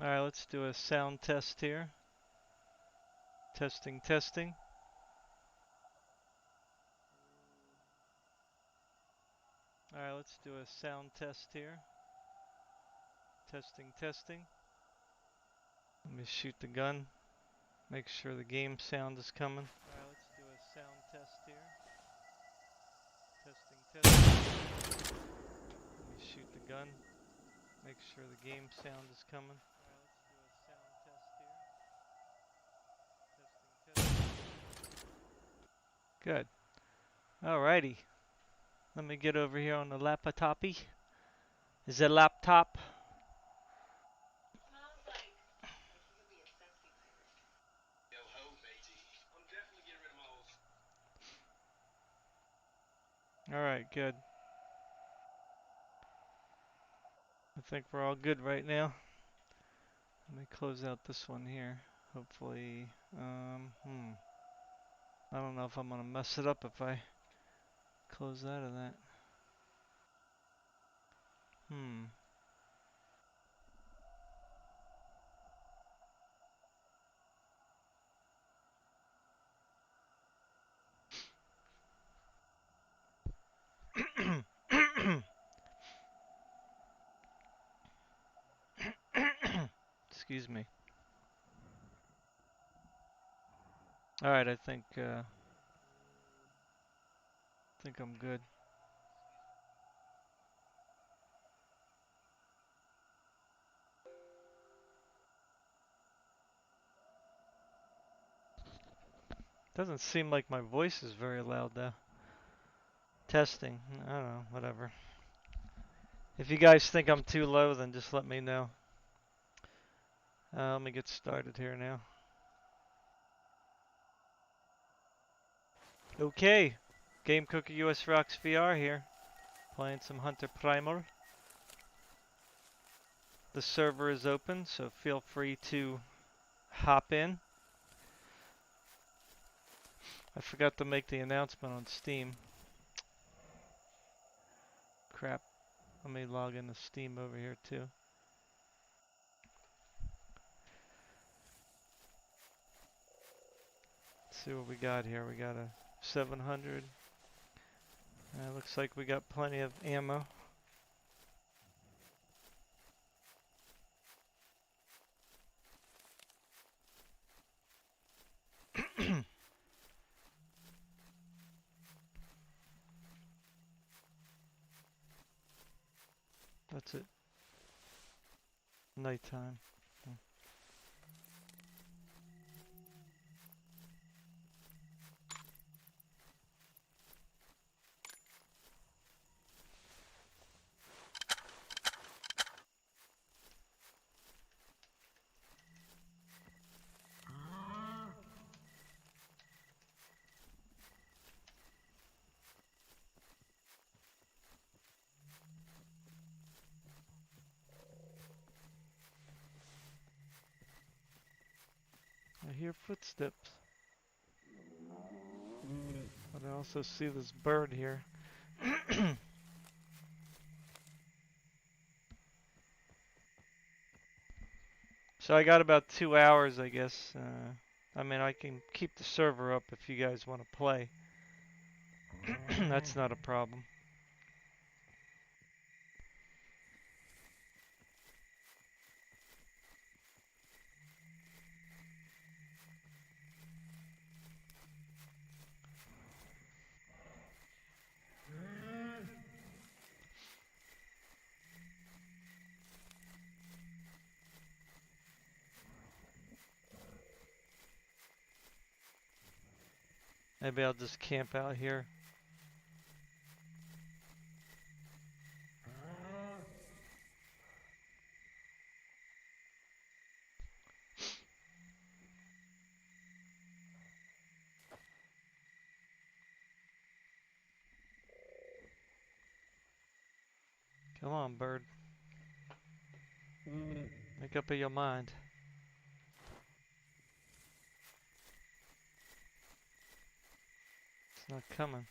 Alright, let's do a sound test here. Testing, testing. Alright, let's do a sound test here. Testing, testing. Let me shoot the gun. Make sure the game sound is coming. Alright, let's do a sound test here. Testing, testing. Let me shoot the gun. Make sure the game sound is coming. Alright, let's do a sound test here. Testing, testing. Good. Alrighty. Let me get over here on the laptoppy. Is it laptop? Alright, good. I think we're all good right now. Let me close out this one here. Hopefully, I don't know if I'm gonna mess it up if I close out of that. Excuse me. Alright, I think I'm good. Doesn't seem like my voice is very loud though. Testing. I don't know, whatever. If you guys think I'm too low, then just let me know. Let me get started here now. Okay, Game Cooker US Rocks VR here. Playing some Hunter Primal. The server is open, so feel free to hop in. I forgot to make the announcement on Steam. Crap. Let me log into Steam over here too. Let's see what we got here. We got a 700. Looks like we got plenty of ammo. That's it. Nighttime. I hear footsteps. But I also see this bird here. So I got about 2 hours, I guess. I mean, I can keep the server up if you guys want to play. That's not a problem. Maybe I'll just camp out here. Come on, bird. Make up your mind. It's not coming.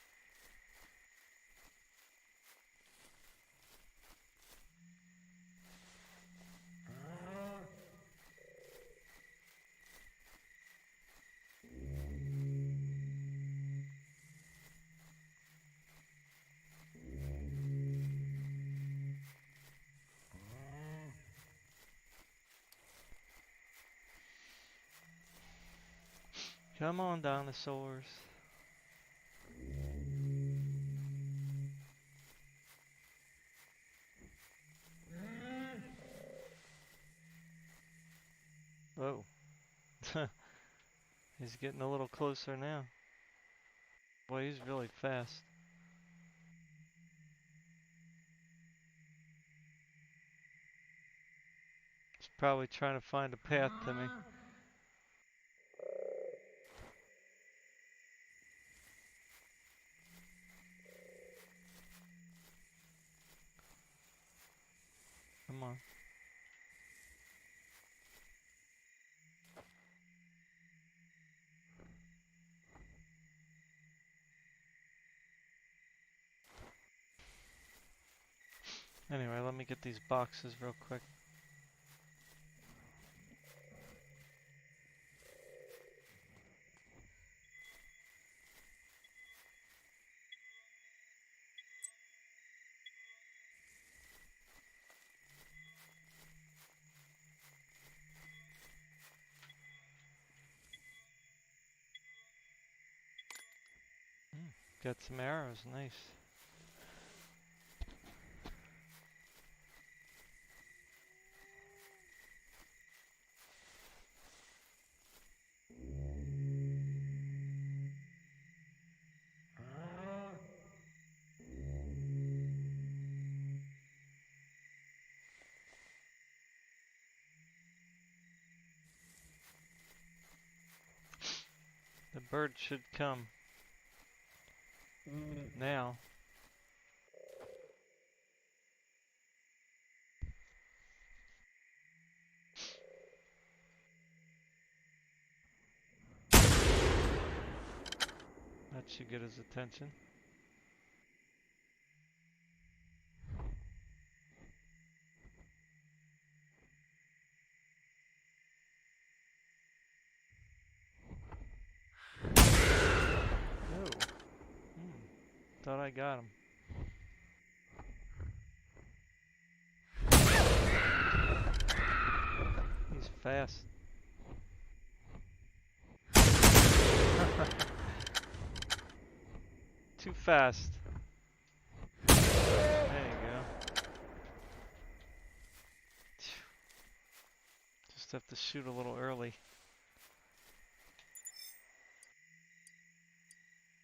Come on, dinosaurs. Whoa. He's getting a little closer now. Boy, he's really fast. He's probably trying to find a path to me. Come on. Anyway, let me get these boxes real quick. Got some arrows, nice. The bird should come. Now. That should get his attention. Oh. Thought I got him. He's fast. Too fast. There you go. Just have to shoot a little early.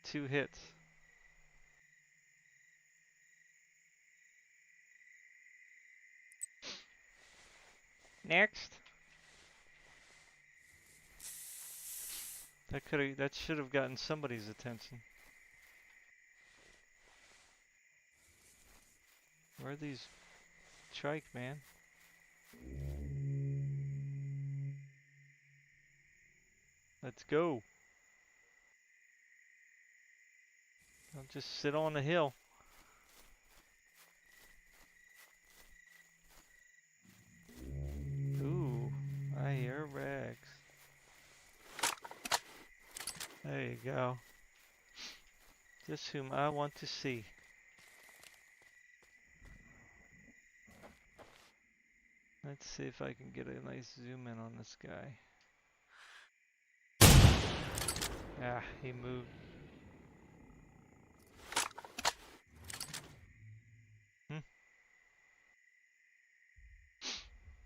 2 hits. Next. That should have gotten somebody's attention. Where are these trike, man? Let's go. Don't just sit on the hill. Ooh, I hear rags. There you go. Just whom I want to see. Let's see if I can get a nice zoom in on this guy. Ah, he moved.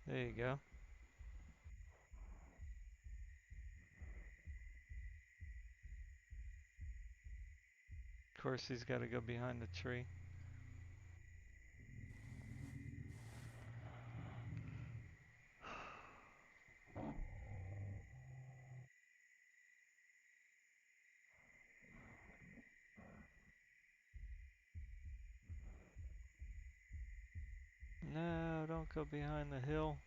There you go. Of course, he's got to go behind the tree. No, don't go behind the hill.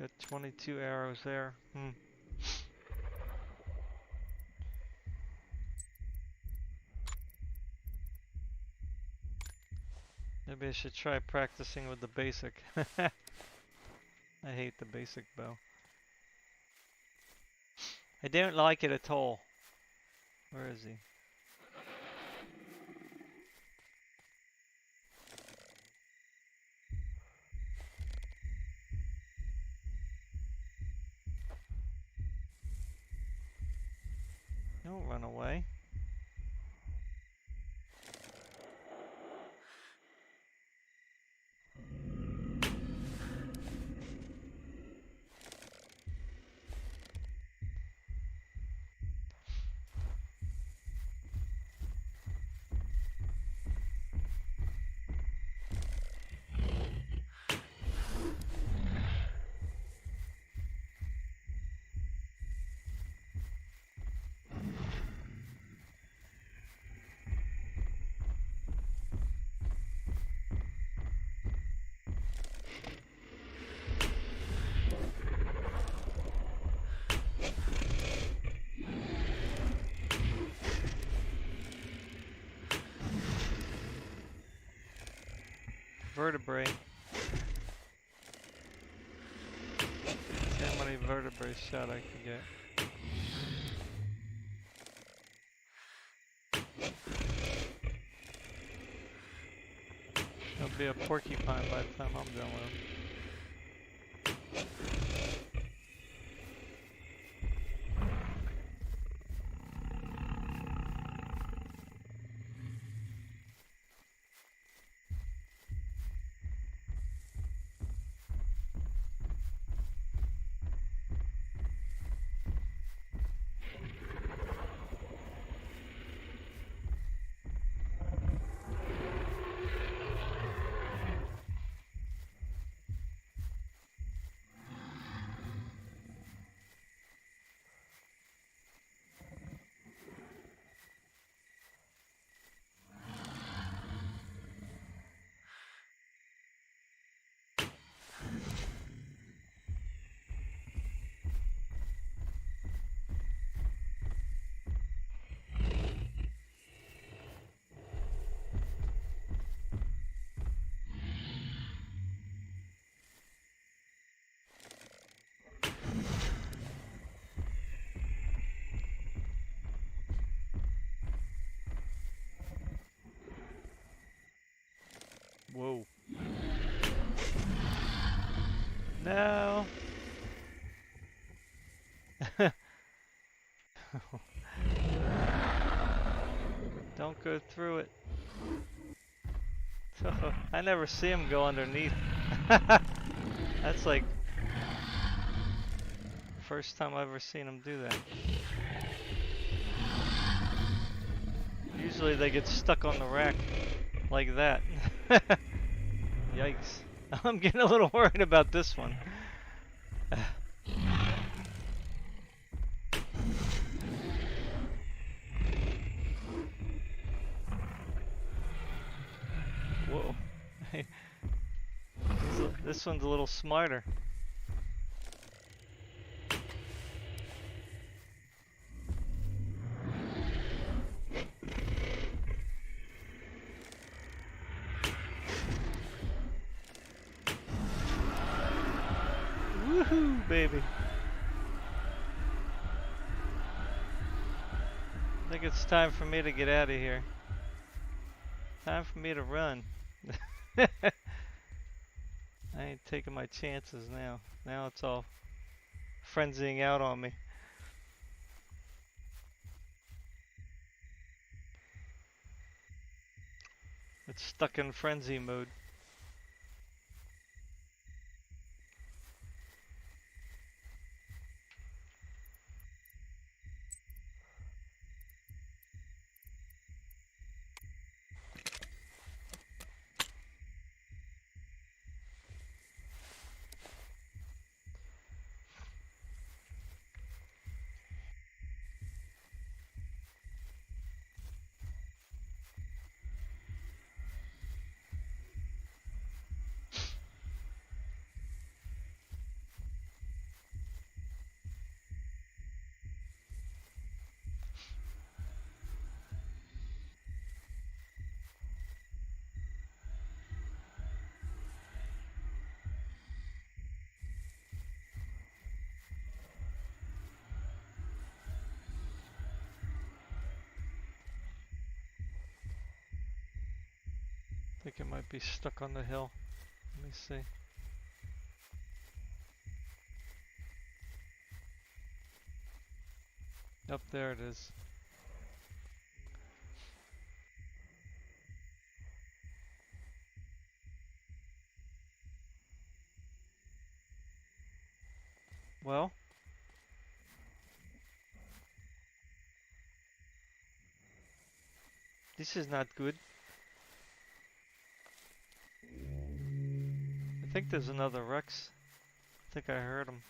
Got 22 arrows there. Maybe I should try practicing with the basic. I hate the basic bow. I don't like it at all. Where is he? Don't run away. Vertebrae. See how many vertebrae shot I can get. There'll be a porcupine by the time I'm done with him. Whoa. No. Don't go through it. I never see him go underneath. That's like first time I've ever seen him do that. Usually they get stuck on the rack like that. Yikes. I'm getting a little worried about this one. Whoa. This one's a little smarter. Woohoo, baby. I think it's time for me to get out of here. Time for me to run. I ain't taking my chances now. Now it's all frenzying out on me. It's stuck in frenzy mode. think it might be stuck on the hill. Let me see. Up there it is. Well, this is not good. I think there's another Rex. I think I heard him.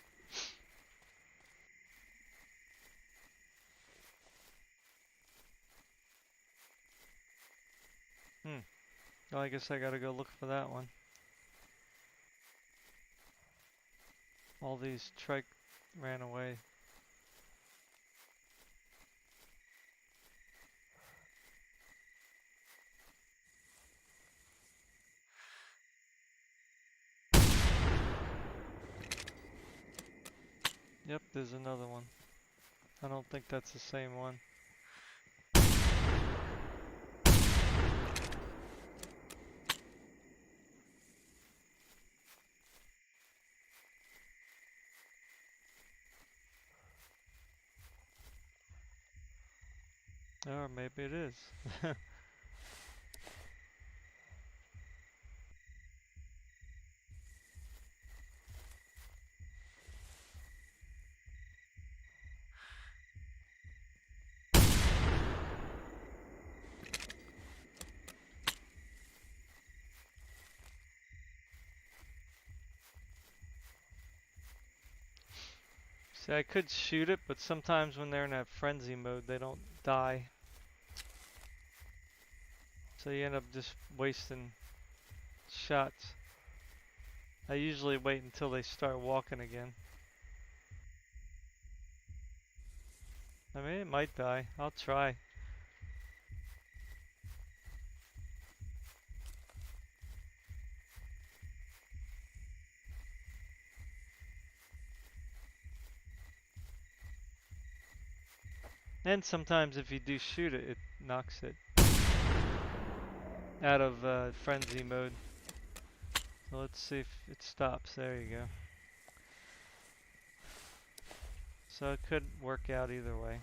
Well, I guess I gotta go look for that one. All these trike ran away. Yep, there's another one. I don't think that's the same one. Or maybe it is. See, I could shoot it, but sometimes when they're in that frenzy mode, they don't die. So you end up just wasting shots. I usually wait until they start walking again. I mean, it might die. I'll try. And sometimes if you do shoot it, it knocks it out of frenzy mode. So let's see if it stops. There you go. So it could work out either way.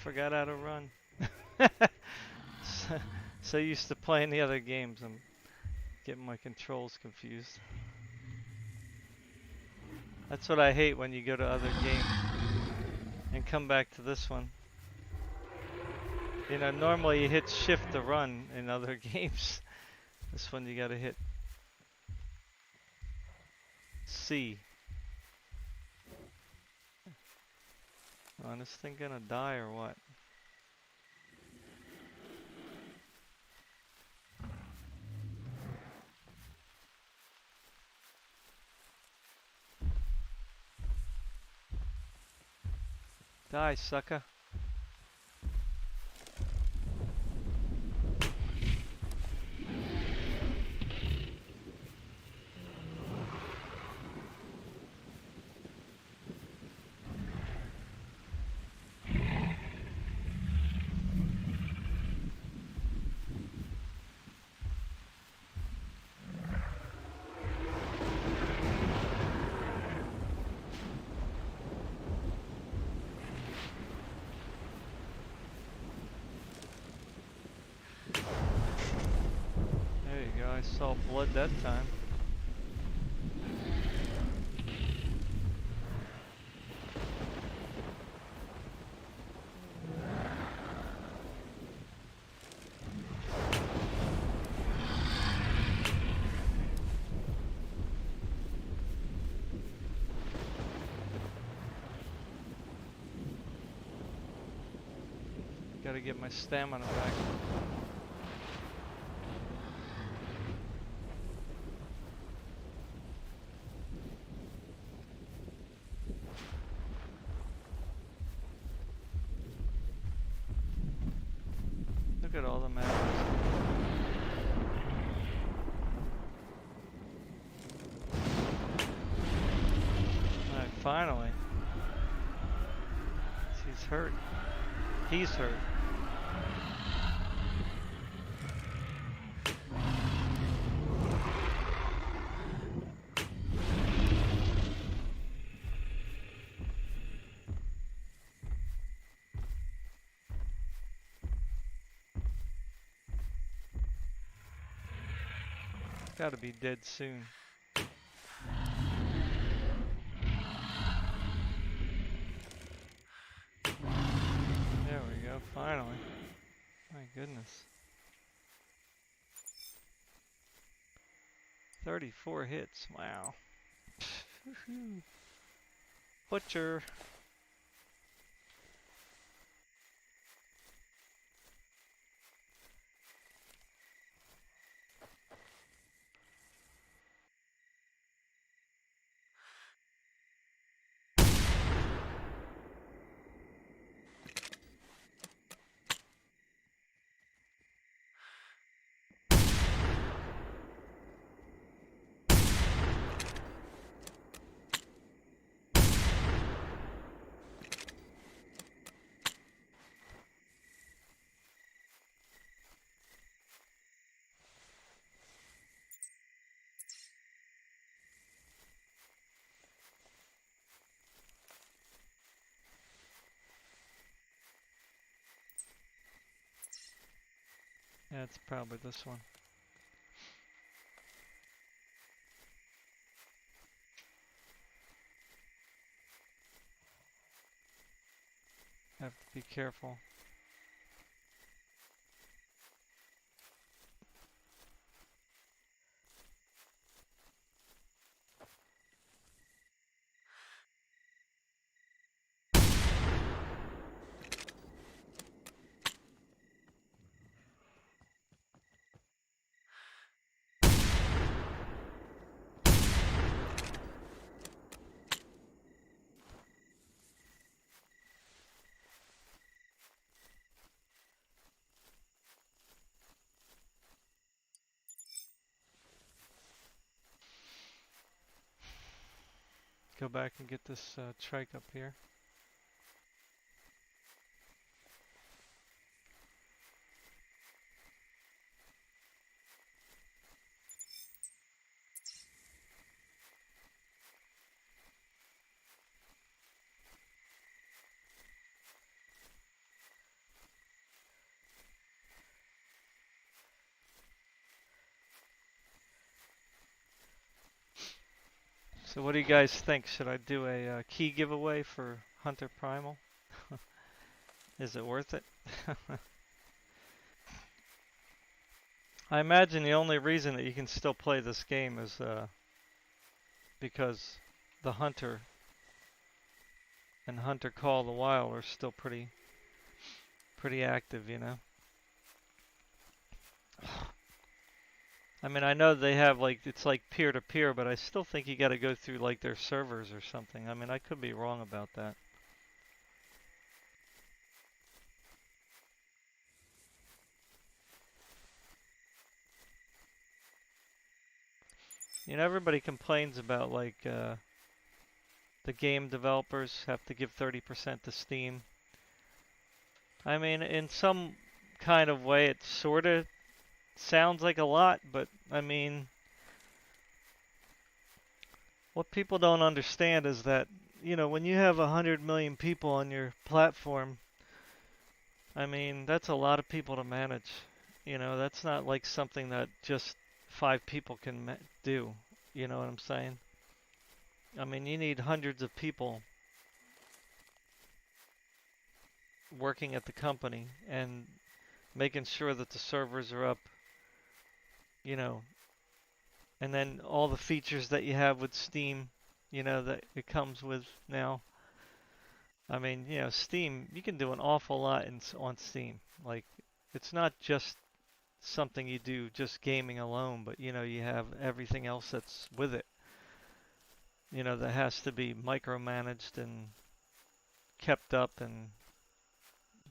Forgot how to run. so used to playing the other games, I'm getting my controls confused. That's what I hate when you go to other games and come back to this one. You know, normally you hit shift to run in other games. This one you gotta hit C. Oh, this thing gonna die or what? Die, sucker. I saw blood that time. Gotta get my stamina back. Look at all the maps. Alright, finally. He's hurt. He's hurt. Gotta be dead soon. There we go, finally. My goodness. 34 hits, wow. Butcher. Yeah, it's probably this one. Have to be careful. Go back and get this trike up here. So what do you guys think? Should I do a key giveaway for Hunter Primal? Is it worth it? I imagine the only reason that you can still play this game is because the Hunter and Hunter Call of the Wild are still pretty active, you know. I mean, I know they have like it's like peer-to-peer, but I still think you got to go through like their servers or something. I mean, I could be wrong about that. You know, everybody complains about like the game developers have to give 30% to Steam. I mean, in some kind of way, it sort of sounds like a lot, but I mean, what people don't understand is that, you know, when you have 100 million people on your platform, I mean, that's a lot of people to manage. You know, that's not like something that just 5 people can do. You know what I'm saying? I mean, you need hundreds of people working at the company and making sure that the servers are up, you know, and then all the features that you have with Steam, you know, that it comes with now. I mean, Steam, you can do an awful lot on Steam. Like, it's not just something you do just gaming alone, but you have everything else that's with it. That has to be micromanaged and kept up and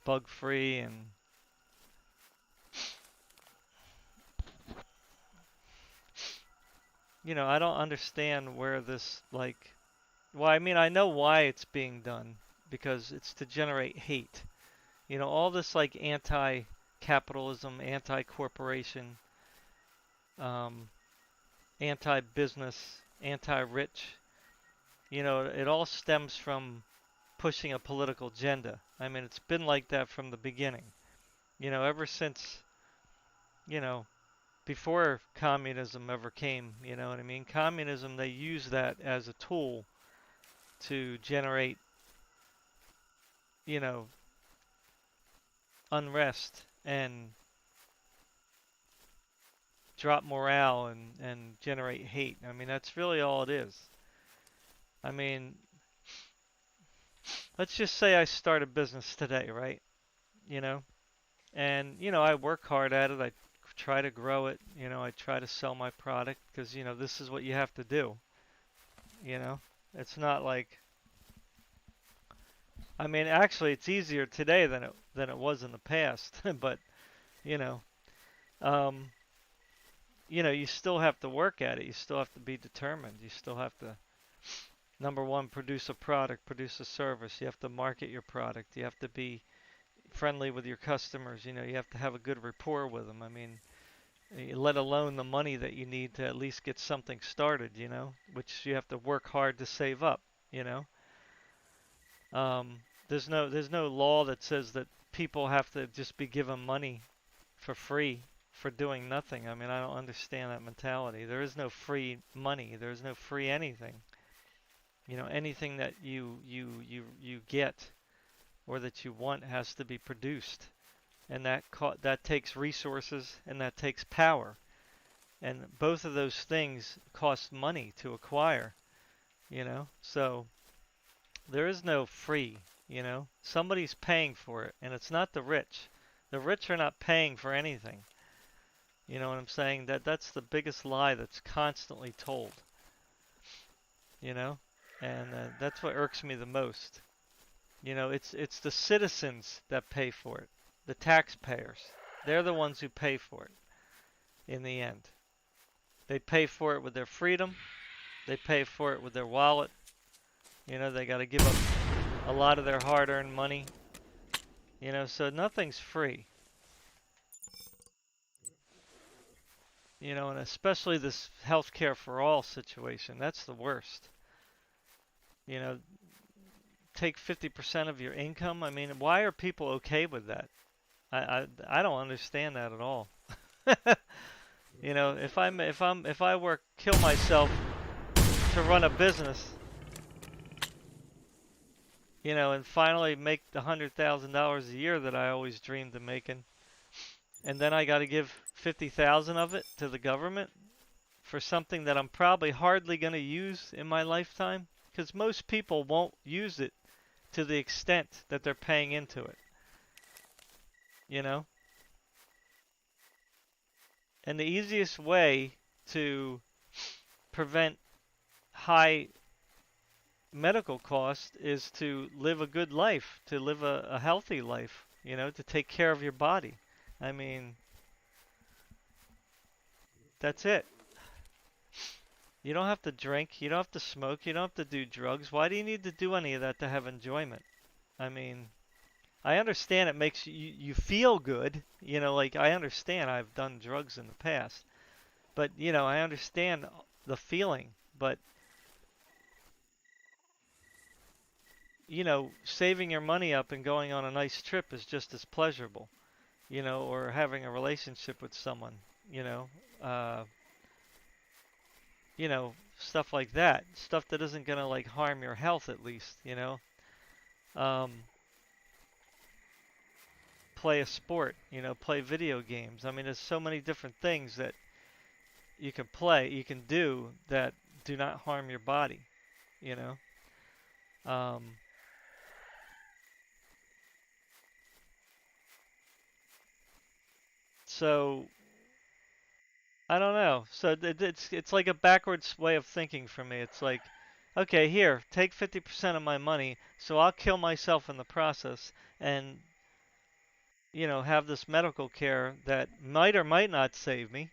bug free and I don't understand where this like well, I mean, I know why it's being done because it's to generate hate. All this like anti-capitalism, anti-corporation, um, anti-business, anti-rich. It all stems from pushing a political agenda. I mean, it's been like that from the beginning. Ever since, you know, before communism ever came, you know what I mean? Communism, they use that as a tool to generate, you know, unrest and drop morale and generate hate. I mean, that's really all it is. I mean, let's just say I start a business today, right? You know, and I work hard at it. I try to grow it. I try to sell my product because this is what you have to do. You know, it's not like I mean, actually, it's easier today than it was in the past. But you know, um, you still have to work at it. You still have to be determined. You still have to number one, produce a product, produce a service. You have to market your product. You have to be friendly with your customers. You have to have a good rapport with them. I mean, let alone the money that you need to at least get something started, which you have to work hard to save up, you know. There's no law that says that people have to just be given money for free for doing nothing. I mean, I don't understand that mentality. There is no free money. There is no free anything. Anything that you get or that you want has to be produced, and that takes resources and that takes power. And both of those things cost money to acquire, So there is no free, Somebody's paying for it, and it's not the rich. The rich are not paying for anything. You know what I'm saying? That's the biggest lie that's constantly told, you know? And that's what irks me the most. It's the citizens that pay for it. The taxpayers. They're the ones who pay for it in the end. They pay for it with their freedom. They pay for it with their wallet. They got to give up a lot of their hard-earned money. So nothing's free. And especially this healthcare for all situation. That's the worst. You know, take 50% of your income. I mean, why are people okay with that? I don't understand that at all. If I work kill myself to run a business, and finally make the $100,000 a year that I always dreamed of making, and then I got to give 50,000 of it to the government for something that I'm probably hardly going to use in my lifetime, because most people won't use it to the extent that they're paying into it, you know? And the easiest way to prevent high medical costs is to live a good life, to live a healthy life, to take care of your body. I mean, that's it. You don't have to drink, you don't have to smoke, you don't have to do drugs. Why do you need to do any of that to have enjoyment? I mean, I understand it makes you feel good, like I understand I've done drugs in the past. But, I understand the feeling, but saving your money up and going on a nice trip is just as pleasurable, or having a relationship with someone, you know, uh, stuff like that. Stuff that isn't gonna like harm your health at least, Um, play a sport, play video games. I mean, there's so many different things that you can do that do not harm your body, you know. Um, So I don't know. So it's like a backwards way of thinking for me. It's like, okay, here, take 50% of my money, so I'll kill myself in the process, and have this medical care that might or might not save me.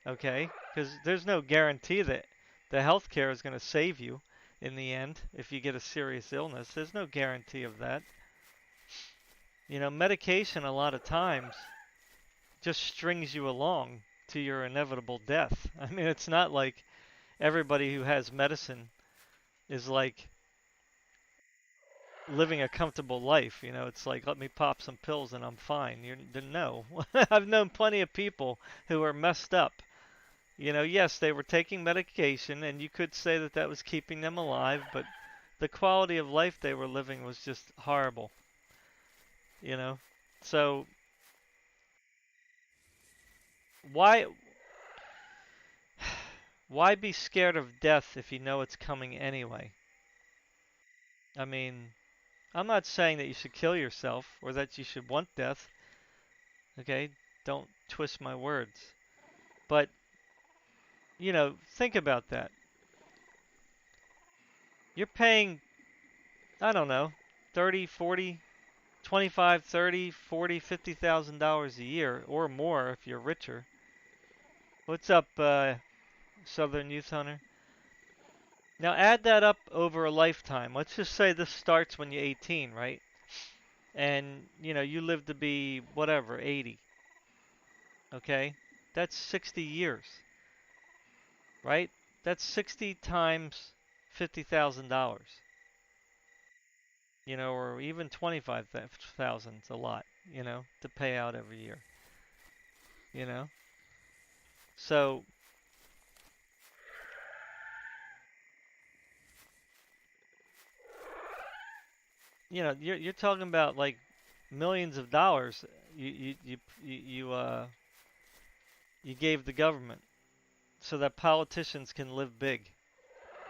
Okay, because there's no guarantee that the health care is going to save you in the end if you get a serious illness. There's no guarantee of that. Medication a lot of times just strings you along to your inevitable death. I mean, it's not like everybody who has medicine is like living a comfortable life. It's like, let me pop some pills and I'm fine. No. I've known plenty of people who are messed up. Yes, they were taking medication, and you could say that that was keeping them alive, but the quality of life they were living was just horrible. So why why be scared of death if you know it's coming anyway? I mean, I'm not saying that you should kill yourself or that you should want death. Okay? Don't twist my words. But, think about that. You're paying, I don't know, 30, 40, 25, 30, 40, $50,000 a year or more if you're richer. What's up, Southern Youth Hunter? Now add that up over a lifetime. Let's just say this starts when you're 18, right? And, you live to be, whatever, 80. Okay? That's 60 years, right? That's 60 times $50,000. Or even 25,000 is a lot, to pay out every year, you know? So, you're talking about like millions of dollars you gave the government so that politicians can live big.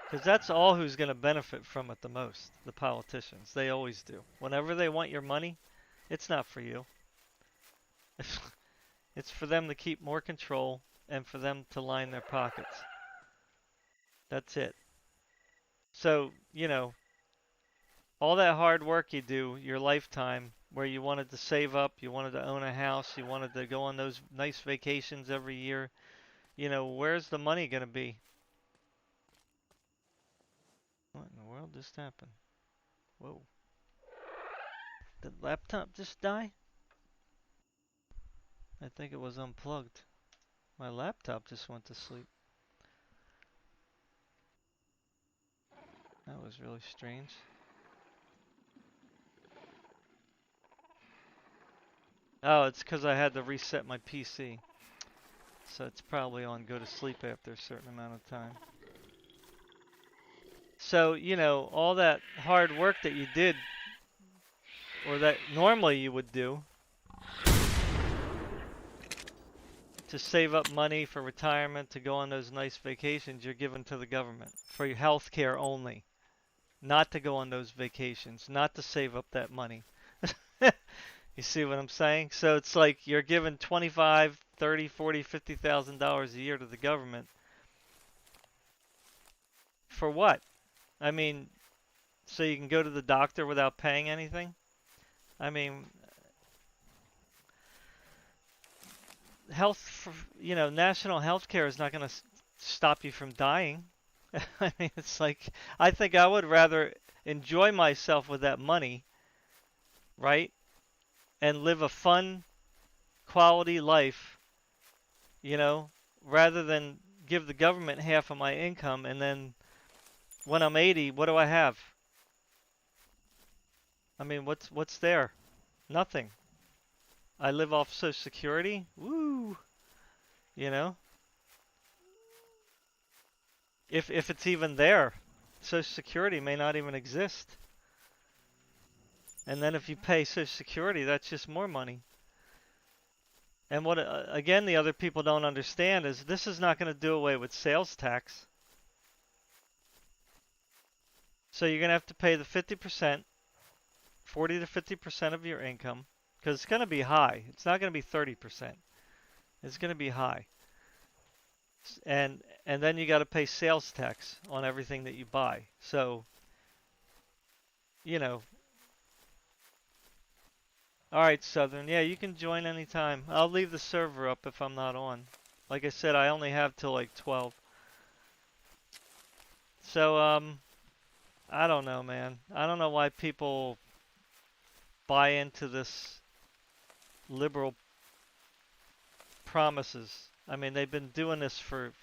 Because that's all who's going to benefit from it the most, the politicians. They always do. Whenever they want your money, it's not for you. It's for them to keep more control and for them to line their pockets. That's it. So, all that hard work you do, your lifetime, where you wanted to save up, you wanted to own a house, you wanted to go on those nice vacations every year, where's the money going to be? What in the world just happened? Whoa. Did the laptop just die? I think it was unplugged. My laptop just went to sleep. That was really strange. Oh, it's because I had to reset my PC. So it's probably on go to sleep after a certain amount of time. So, all that hard work that you did, or that normally you would do, to save up money for retirement, to go on those nice vacations, you're giving to the government for your health care only. Not to go on those vacations, not to save up that money. You see what I'm saying? So it's like you're giving 25, 30, 40, $50,000 a year to the government. For what? I mean, so you can go to the doctor without paying anything? I mean, national health care is not going to stop you from dying. I mean, it's like, I think I would rather enjoy myself with that money, right? And live a fun, quality life, rather than give the government half of my income and then when I'm 80, what do I have? I mean, what's there? Nothing. I live off Social Security? Woo! You know? If it's even there, Social Security may not even exist. And then if you pay Social Security, that's just more money. And what, again, the other people don't understand is this is not going to do away with sales tax. So you're going to have to pay the 50%, 40 to 50% of your income, because it's going to be high. It's not going to be 30%. It's going to be high. And then you got to pay sales tax on everything that you buy. So, you know, all right, Southern. Yeah, you can join anytime. I'll leave the server up if I'm not on. Like I said, I only have till like 12. So, I don't know, man. I don't know why people buy into this liberal promises. I mean, they've been doing this for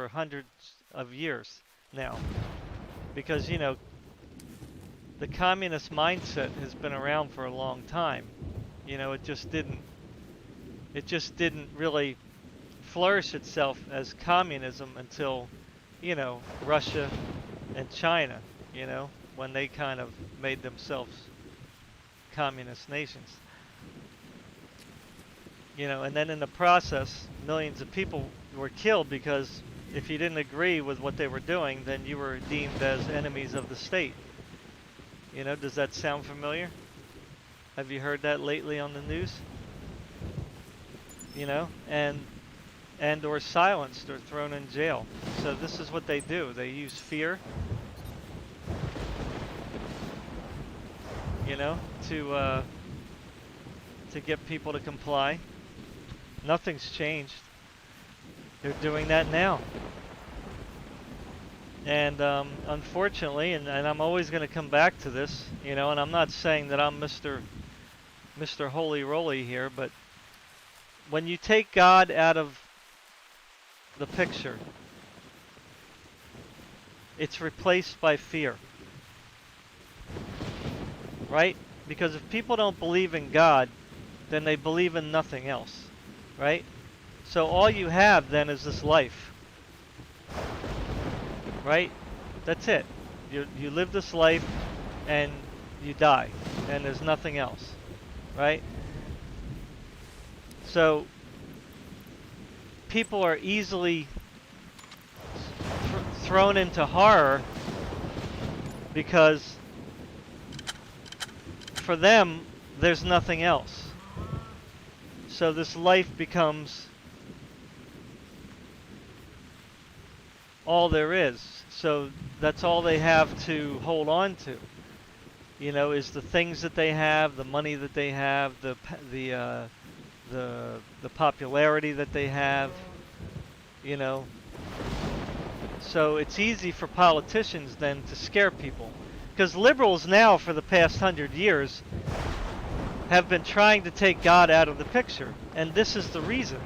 hundreds of years now. Because, you know, the communist mindset has been around for a long time. You know, it just didn't really flourish itself as communism until, you know, Russia and China, you know, when they kind of made themselves communist nations. You know, and then in the process, millions of people were killed because if you didn't agree with what they were doing, then you were deemed as enemies of the state. You know, does that sound familiar? Have you heard that lately on the news? You know, and or silenced or thrown in jail. So this is what they do. They use fear, you know, to get people to comply. Nothing's changed. They're doing that now. And unfortunately, and I'm always going to come back to this, you know, and I'm not saying that I'm Mr. Holy Roly here, but when you take God out of the picture, it's replaced by fear. Right? Because if people don't believe in God, then they believe in nothing else. Right? So all you have then is this life. Right? That's it. You live this life and you die. And there's nothing else. Right? So people are easily thrown into horror because for them there's nothing else. So this life becomes all there is. So that's all they have to hold on to. You know, is the things that they have, the money that they have, the popularity that they have. You know, so it's easy for politicians then to scare people, because liberals now for the past 100 years have been trying to take God out of the picture, and this is the reason,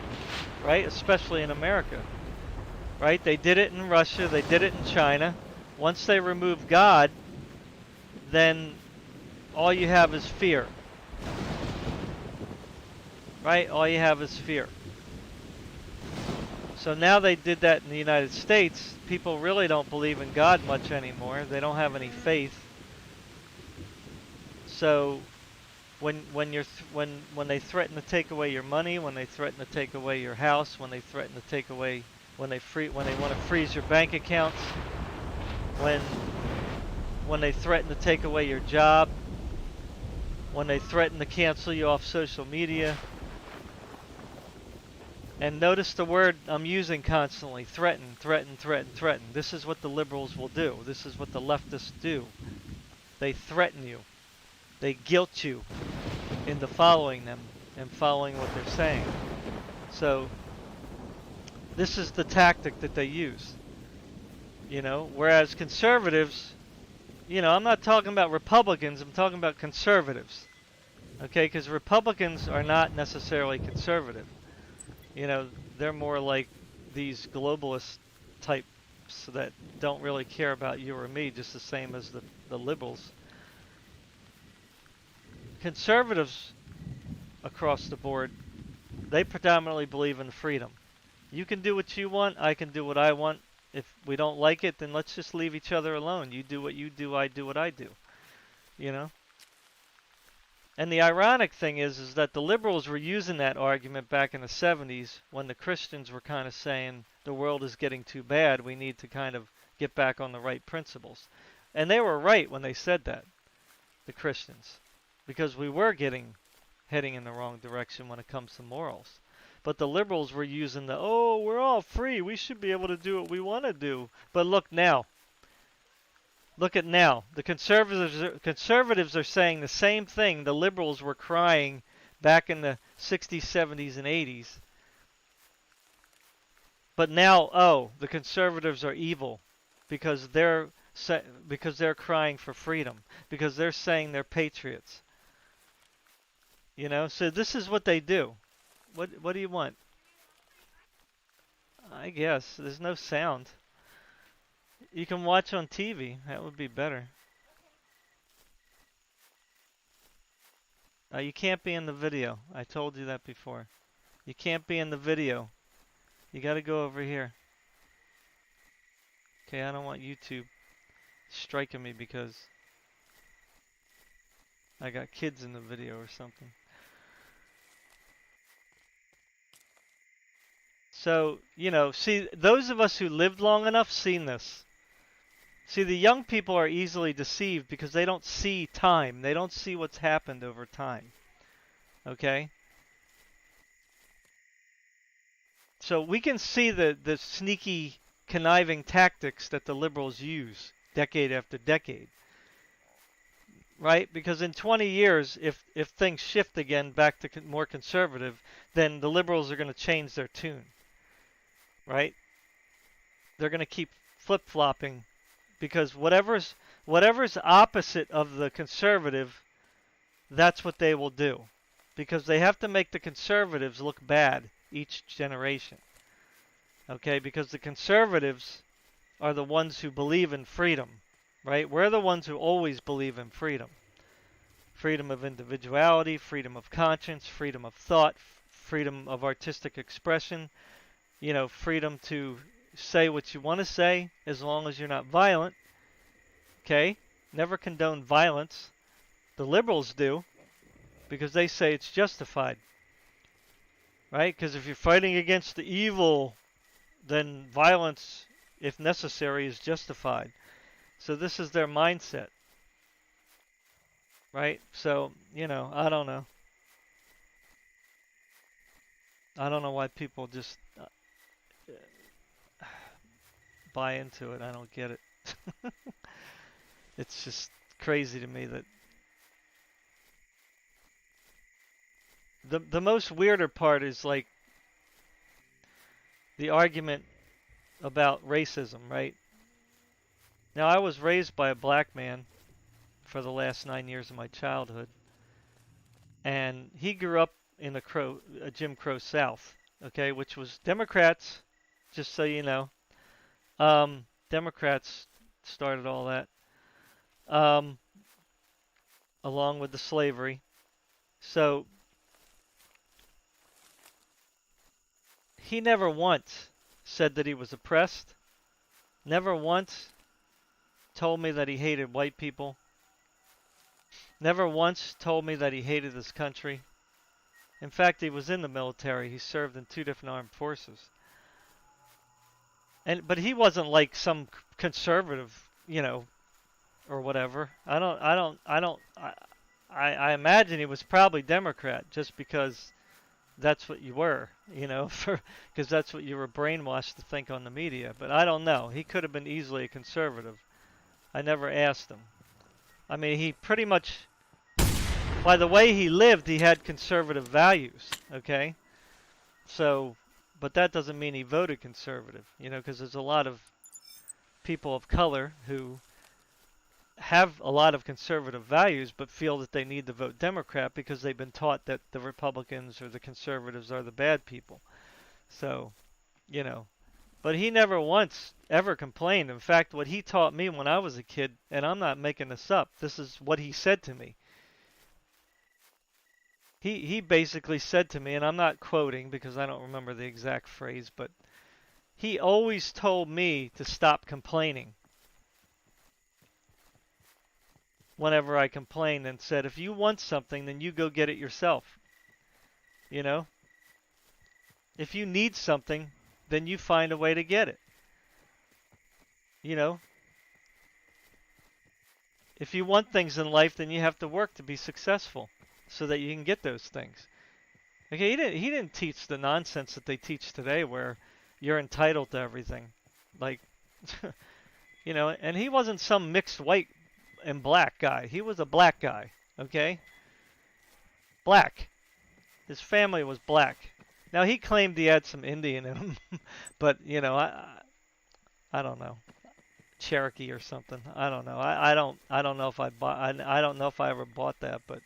right? Especially in America. Right? They did it in Russia, they did it in China. Once they remove God, then all you have is fear. Right? All you have is fear. So now they did that in the United States. People really don't believe in God much anymore. They don't have any faith. So when they threaten to take away your money, when they threaten to take away your house, when they threaten to take away when they want to freeze your bank accounts, when they threaten to take away your job, when they threaten to cancel you off social media. And notice the word I'm using constantly: threaten, threaten, threaten, threaten. This is what the liberals will do. This is what the leftists do. They threaten you. They guilt you into following them and following what they're saying. So this is the tactic that they use. You know, whereas conservatives, you know, I'm not talking about Republicans, I'm talking about conservatives. Okay, because Republicans are not necessarily conservative. You know, they're more like these globalist types that don't really care about you or me, just the same as the liberals. Conservatives across the board, they predominantly believe in freedom. You can do what you want, I can do what I want. If we don't like it, then let's just leave each other alone. You do what you do, I do what I do. You know? And the ironic thing is that the liberals were using that argument back in the 70s when the Christians were kind of saying the world is getting too bad, we need to kind of get back on the right principles. And they were right when they said that, the Christians, because we were heading in the wrong direction when it comes to morals. But the liberals were using the, oh, we're all free. We should be able to do what we want to do. But look now. Look at now. The conservatives are saying the same thing the liberals were crying back in the 60s, 70s, and 80s. But now, oh, the conservatives are evil because they're crying for freedom, because they're saying they're patriots. You know, so this is what they do. What do you want? I guess there's no sound. You can watch on TV. That would be better. You can't be in the video. I told you that before. You can't be in the video. You got to go over here. Okay, I don't want YouTube striking me because I got kids in the video or something. So, you know, see, those of us who lived long enough seen this. See, the young people are easily deceived because they don't see time. They don't see what's happened over time. Okay? So we can see the sneaky, conniving tactics that the liberals use decade after decade. Right? Because in 20 years, if things shift again back to more conservative, then the liberals are going to change their tune. Right? They're going to keep flip-flopping because whatever's opposite of the conservative, that's what they will do. Because they have to make the conservatives look bad each generation. Okay? Because the conservatives are the ones who believe in freedom. Right? We're the ones who always believe in freedom. Freedom of individuality, freedom of conscience, freedom of thought, freedom of artistic expression, you know, freedom to say what you want to say as long as you're not violent. Okay? Never condone violence. The liberals do because they say it's justified. Right? Because if you're fighting against the evil, then violence, if necessary, is justified. So this is their mindset. Right? So, you know, I don't know. I don't know why people just buy into it. I don't get it. It's just crazy to me that the most weirder part is like the argument about racism, right? Now, I was raised by a black man for the last 9 years of my childhood, and he grew up in a Jim Crow South, okay, which was Democrats, just so you know. Democrats started all that, along with the slavery. So he never once said that he was oppressed, never once told me that he hated white people, never once told me that he hated this country. In fact, he was in the military. He served in 2 different armed forces. But he wasn't like some conservative, you know, or whatever. I imagine he was probably Democrat just because that's what you were, you know, because that's what you were brainwashed to think on the media. But I don't know. He could have been easily a conservative. I never asked him. I mean, he pretty much, by the way he lived, he had conservative values, okay? So, but that doesn't mean he voted conservative, you know, because there's a lot of people of color who have a lot of conservative values but feel that they need to vote Democrat because they've been taught that the Republicans or the conservatives are the bad people. So, you know, but he never once ever complained. In fact, what he taught me when I was a kid, and I'm not making this up, this is what he said to me. He basically said to me, and I'm not quoting because I don't remember the exact phrase, but he always told me to stop complaining whenever I complained, and said, if you want something, then you go get it yourself. You know? If you need something, then you find a way to get it. You know? If you want things in life, then you have to work to be successful so that you can get those things. Okay, he didn't teach the nonsense that they teach today, where you're entitled to everything. Like, and he wasn't some mixed white and black guy. He was a black guy. Okay, black. His family was black. Now he claimed he had some Indian in him, but I don't know. Cherokee or something. I don't know. I don't know if I bought. I don't know if I ever bought that, but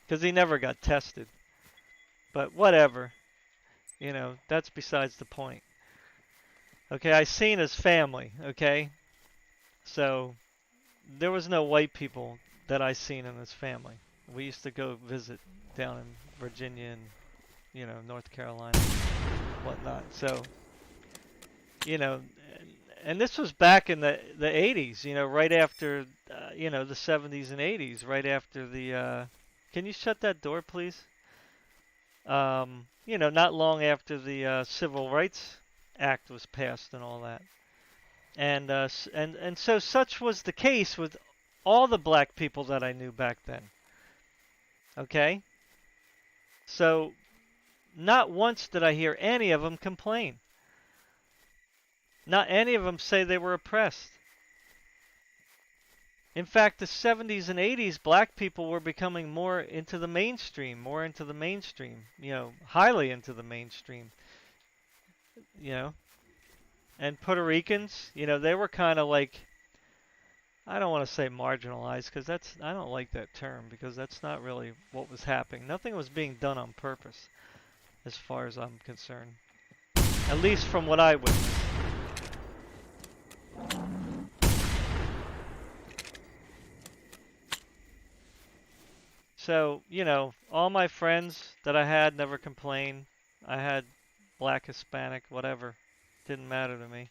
because he never got tested. But whatever. That's besides the point. Okay, I seen his family. Okay, so there was no white people that I seen in his family. We used to go visit down in Virginia and North Carolina, whatnot. So you know, and this was back in the 80s, right after, the 70s and 80s, right after the, can you shut that door, please? Not long after the Civil Rights Act was passed and all that. And so such was the case with all the black people that I knew back then. Okay? So not once did I hear any of them complain. Not any of them say they were oppressed. In fact, the 70s and 80s, black people were becoming more into the mainstream, highly into the mainstream, you know. And Puerto Ricans, they were kind of like, I don't want to say marginalized because I don't like that term because that's not really what was happening. Nothing was being done on purpose, as far as I'm concerned. At least from what I witnessed. So, all my friends that I had never complained. I had black, Hispanic, whatever. Didn't matter to me.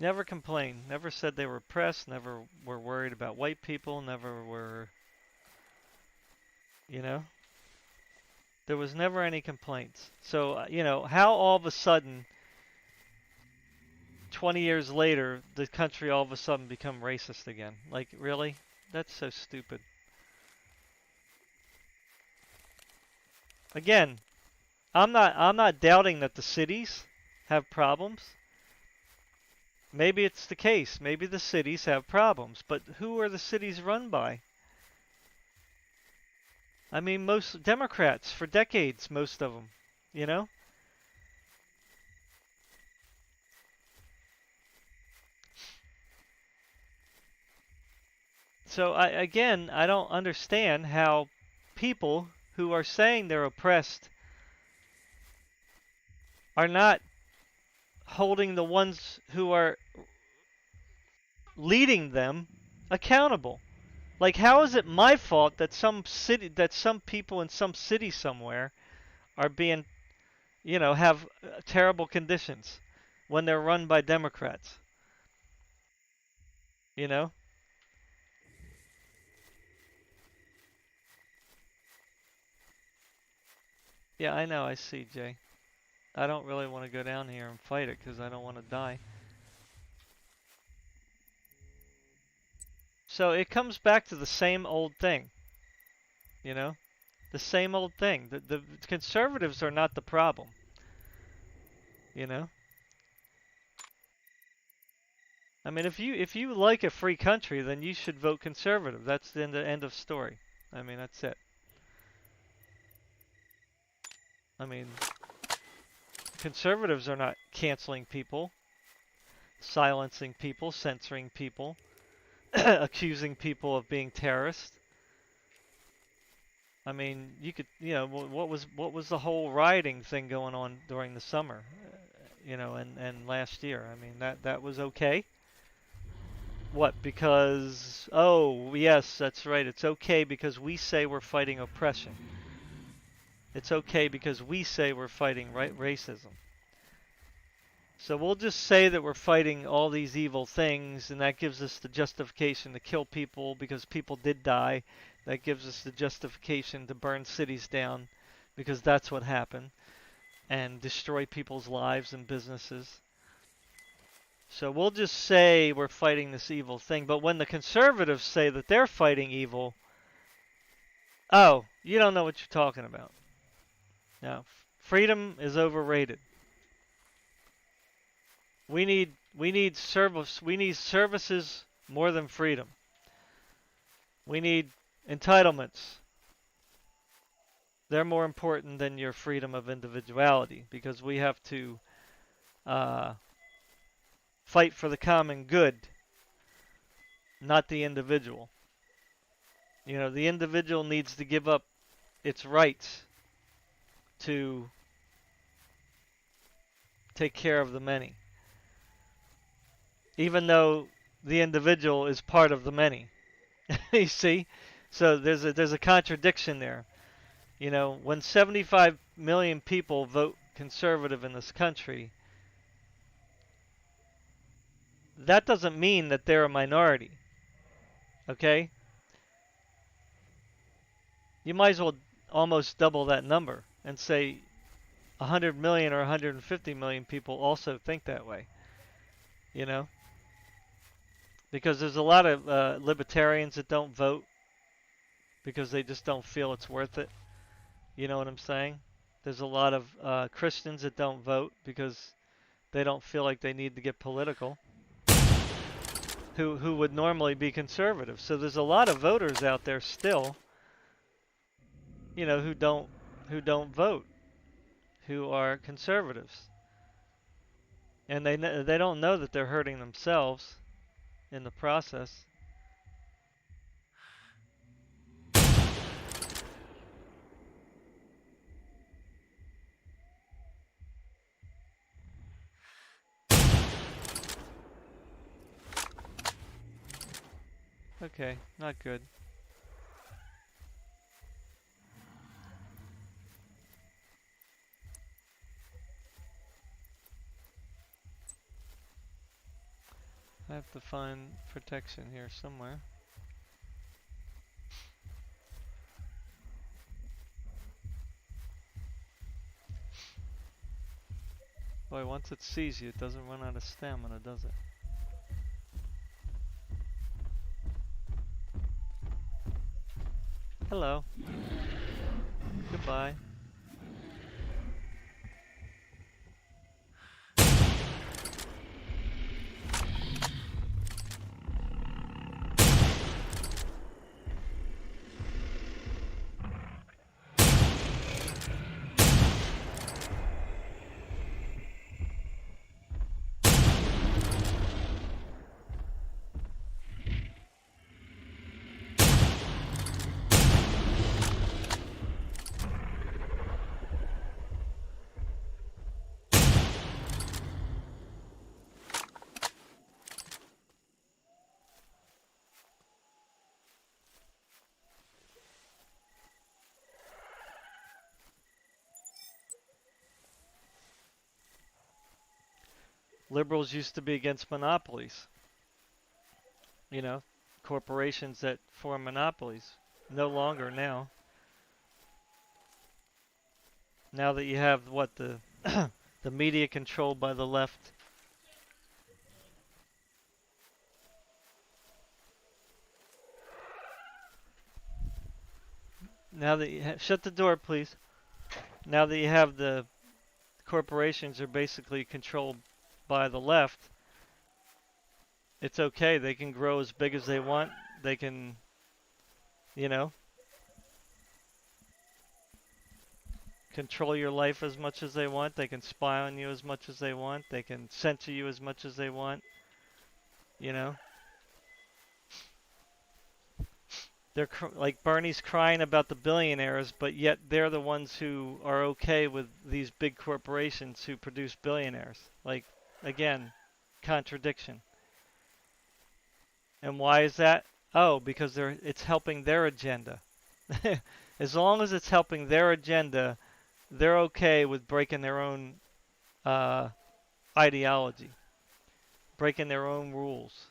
Never complained. Never said they were oppressed. Never were worried about white people. Never were, you know. There was never any complaints. So, how all of a sudden, 20 years later, the country all of a sudden become racist again? Like, really? That's so stupid. Again, I'm not doubting that the cities have problems. Maybe it's the case. Maybe the cities have problems, but who are the cities run by? I mean, most Democrats for decades, most of them, you know? So I don't understand how people who are saying they're oppressed are not holding the ones who are leading them accountable. Like, how is it my fault that some people in some city somewhere are being, have terrible conditions when they're run by Democrats? You know? Yeah, I know. I see, Jay. I don't really want to go down here and fight it because I don't want to die. So it comes back to the same old thing, you know? The same old thing. The conservatives are not the problem, you know? I mean, if you like a free country, then you should vote conservative. That's the end of story. I mean, that's it. I mean, conservatives are not canceling people, silencing people, censoring people, accusing people of being terrorists. I mean, you could, what was the whole rioting thing going on during the summer, and last year? I mean, that was okay. What? Because, oh, yes, that's right. It's okay because we say we're fighting oppression. It's okay because we say we're fighting racism. So we'll just say that we're fighting all these evil things, and that gives us the justification to kill people because people did die. That gives us the justification to burn cities down because that's what happened, and destroy people's lives and businesses. So we'll just say we're fighting this evil thing. But when the conservatives say that they're fighting evil, Oh, you don't know what you're talking about. No, freedom is overrated. We need services more than freedom. We need entitlements. They're more important than your freedom of individuality because we have to uh, fight for the common good, not the individual. You know, the individual needs to give up its rights to take care of the many, even though the individual is part of the many. You see? So there's a contradiction there. You know, when 75 million people vote conservative in this country, that doesn't mean that they're a minority. Okay? You might as well almost double that number and say 100 million or 150 million people also think that way. You know? Because there's a lot of libertarians that don't vote because they just don't feel it's worth it. You know what I'm saying? There's a lot of Christians that don't vote because they don't feel like they need to get political, who would normally be conservative. So there's a lot of voters out there still, you know, who don't vote, who are conservatives, and they don't know that they're hurting themselves in the process. Okay, not good. I have to find protection here somewhere. Boy, once it sees you, it doesn't run out of stamina, does it? Hello. Goodbye. Liberals used to be against monopolies. You know, corporations that form monopolies. No longer now. Now that you have what the media controlled by the left. Now that you shut the door, please. Now that you have the corporations are basically controlled by the left, it's okay. They can grow as big as they want. They can, you know, control your life as much as they want. They can spy on you as much as they want. They can censor you as much as they want. You know, they're like Bernie's crying about the billionaires, but yet they're the ones who are okay with these big corporations who produce billionaires. Like, again, contradiction. And why is that? Oh, because it's helping their agenda. As long as it's helping their agenda, they're okay with breaking their own uh, ideology, breaking their own rules.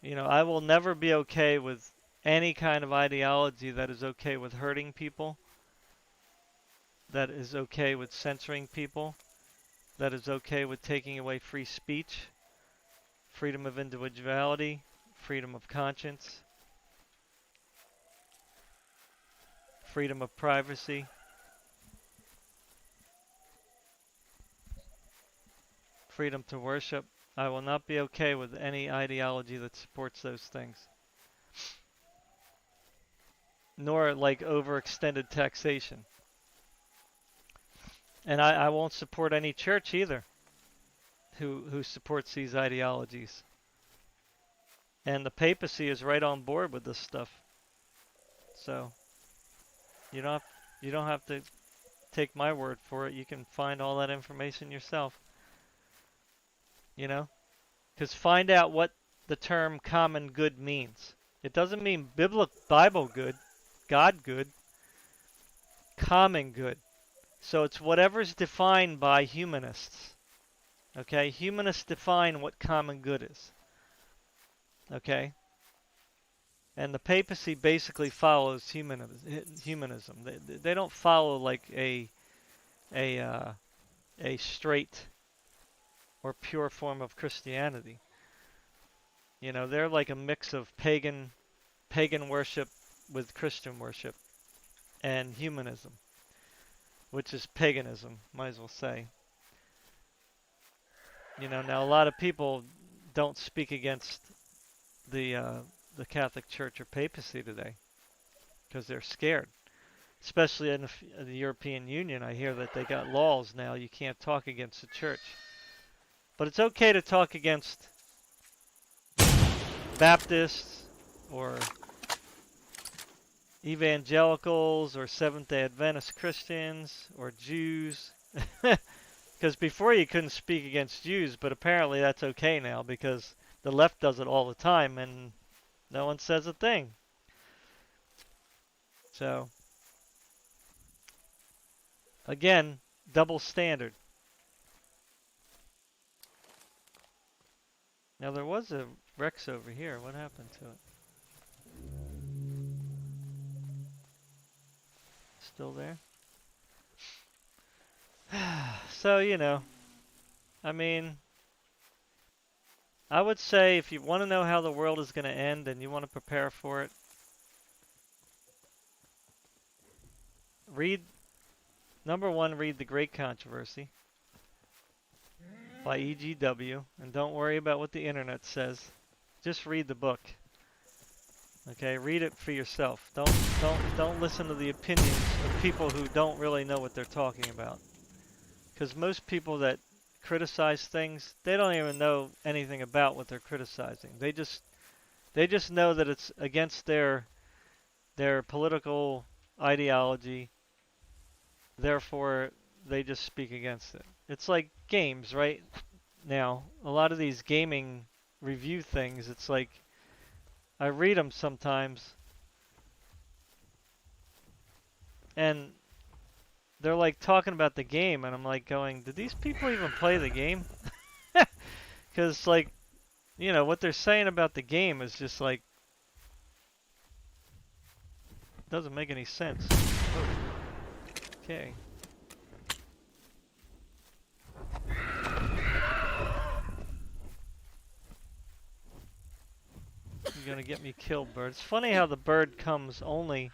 You know, I will never be okay with any kind of ideology that is okay with hurting people, that is okay with censoring people. that is okay with taking away free speech, freedom of individuality, freedom of conscience, freedom of privacy, freedom to worship. I will not be okay with any ideology that supports those things. Nor like overextended taxation. And I won't support any church either who supports these ideologies. And the papacy is right on board with this stuff. So you don't have, you don't have to take my word for it. You can find all that information yourself. You know? Because find out what the term common good means. It doesn't mean Bible good, God good, common good. So it's whatever's defined by humanists. Okay? Humanists define what common good is. Okay? And the papacy basically follows humanism. They don't follow like a straight or pure form of Christianity. You know, they're like a mix of pagan worship with Christian worship and humanism, which is paganism, might as well say. You know, now a lot of people don't speak against the Catholic Church or papacy today because they're scared. Especially in the European Union, I hear that they got laws now you can't talk against the church. But it's okay to talk against Baptists or evangelicals or Seventh-day Adventist Christians or Jews. Because before you couldn't speak against Jews, but apparently that's okay now because the left does it all the time and no one says a thing. So, again, double standard. Now there was a Rex over here. What happened to it? Still there? So, you know, I mean, I would say if you want to know how the world is going to end and you want to prepare for it, number one, read The Great Controversy by E.G.W. And don't worry about what the internet says. Just read the book. Okay, read it for yourself. Don't listen to the opinions of people who don't really know what they're talking about. Because most people that criticize things, they don't even know anything about what they're criticizing. They just know that it's against their political ideology. Therefore, they just speak against it. It's like games, right? Now, a lot of these gaming review things, it's like I read them sometimes and they're like talking about the game and I'm like going, did these people even play the game? Because like, you know, what they're saying about the game is just like, doesn't make any sense. Oh. Okay. You're gonna get me killed, bird. It's funny how the bird comes only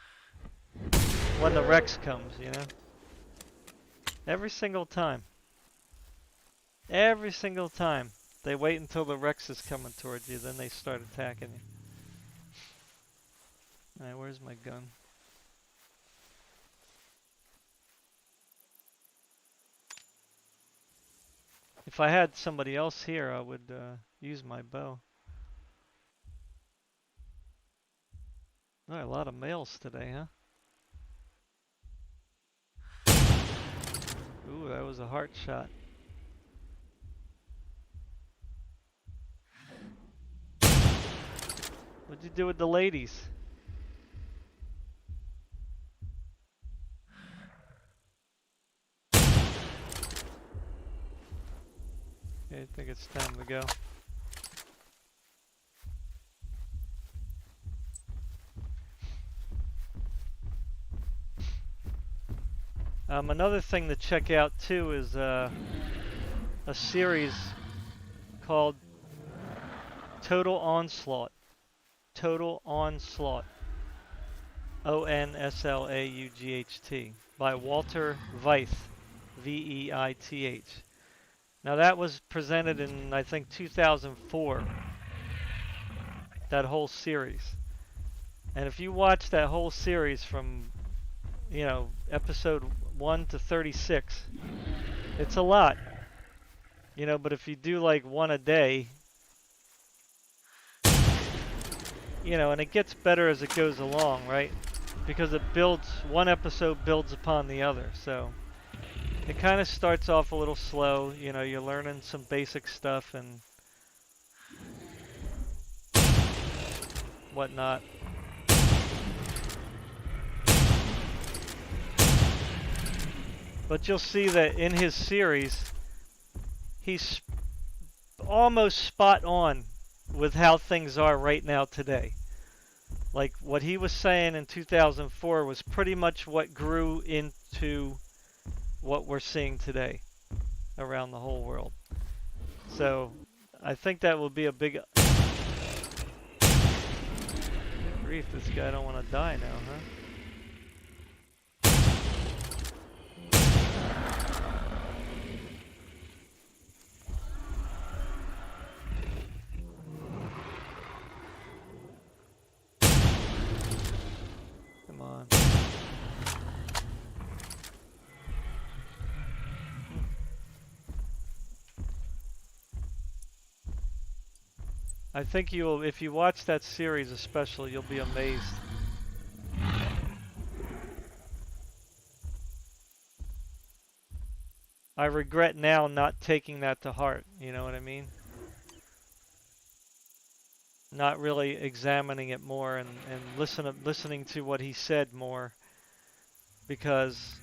when the Rex comes, you know? Every single time. Every single time. They wait until the Rex is coming towards you, then they start attacking you. Alright, where's my gun? If I had somebody else here, I would use my bow. Oh, a lot of males today, huh? Ooh, that was a heart shot. What'd you do with the ladies? Okay, I think it's time to go. Another thing to check out too is a series called Total Onslaught. Total Onslaught. Onslaught by Walter Veith. Veith. Now that was presented in, I think, 2004. That whole series. And if you watch that whole series from, episode 1 to 36, it's a lot. But if you do like one a day, and it gets better as it goes along, right? Because one episode builds upon the other. So it kind of starts off a little slow. You're learning some basic stuff and whatnot. But you'll see that in his series, he's almost spot on with how things are right now today. Like what he was saying in 2004 was pretty much what grew into what we're seeing today around the whole world. So I think that will be a big... Grief, this guy don't want to die now, huh? Come on. I think if you watch that series especially, you'll be amazed. I regret now not taking that to heart, you know what I mean? Not really examining it more and listening to what he said more, because,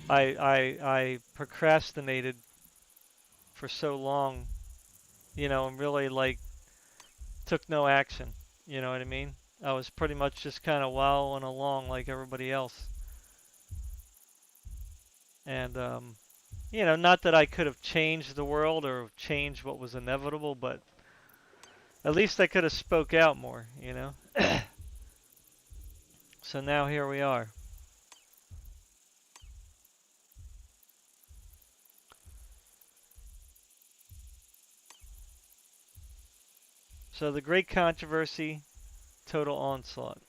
I procrastinated for so long, and really like took no action, you know what I mean? I was pretty much just kind of wallowing along like everybody else. And, not that I could have changed the world or changed what was inevitable, but at least I could have spoke out more, So now here we are. So the great controversy, total onslaught.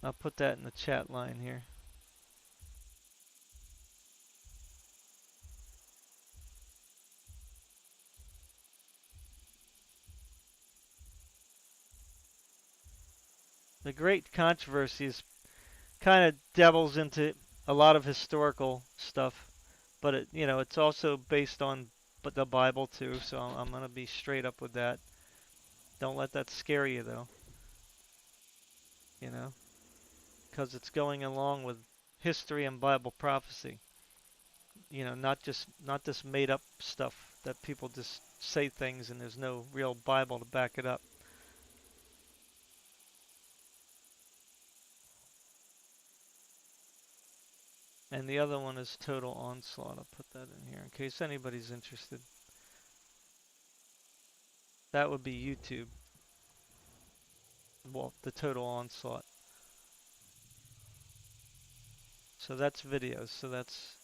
I'll put that in the chat line here. The great controversy is kind of devils into a lot of historical stuff, but it's also based on the Bible too. So I'm gonna be straight up with that. Don't let that scare you though, because it's going along with history and Bible prophecy. Not this made up stuff that people just say things and there's no real Bible to back it up. And the other one is Total Onslaught. I'll put that in here in case anybody's interested. That would be YouTube. Well, the Total Onslaught. So that's videos. So that's,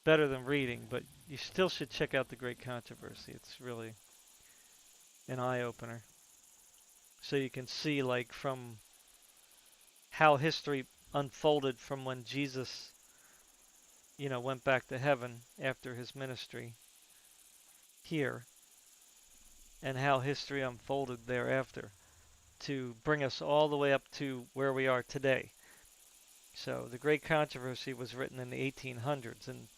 better than reading. But you still should check out The Great Controversy. It's really an eye-opener. So you can see, like, from how history unfolded from when Jesus, went back to heaven after his ministry here, and how history unfolded thereafter to bring us all the way up to where we are today. So the Great Controversy was written in the 1800s, and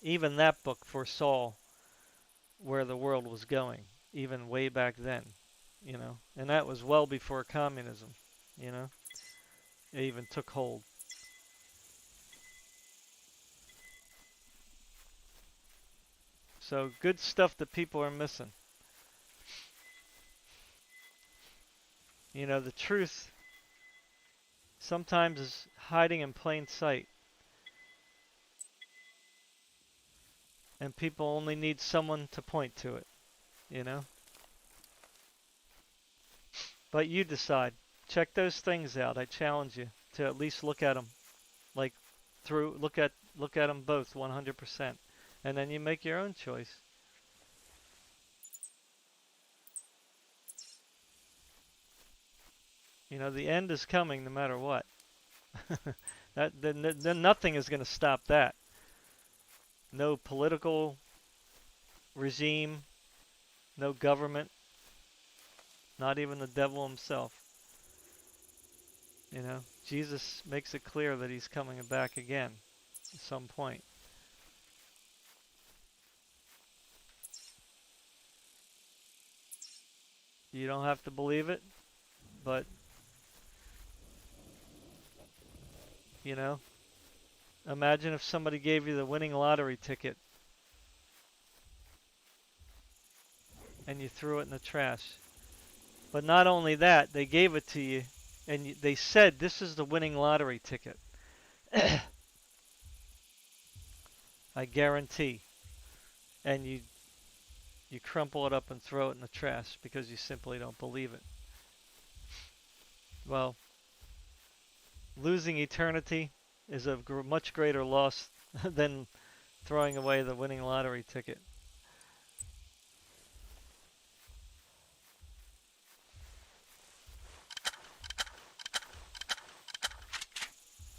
even that book foresaw where the world was going, even way back then, and that was well before communism, it even took hold. So good stuff that people are missing. The truth sometimes is hiding in plain sight. And people only need someone to point to it, you know? But you decide. Check those things out. I challenge you to at least look at them. Like look at them both 100%. And then you make your own choice. You know, the end is coming no matter what. Then nothing is going to stop that. No political regime, no government, not even the devil himself. You know, Jesus makes it clear that he's coming back again at some point. You don't have to believe it, but, you know, imagine if somebody gave you the winning lottery ticket and you threw it in the trash. But not only that, they gave it to you and they said, this is the winning lottery ticket. I guarantee. And you crumple it up and throw it in the trash because you simply don't believe it. Well, losing eternity is a much greater loss than throwing away the winning lottery ticket.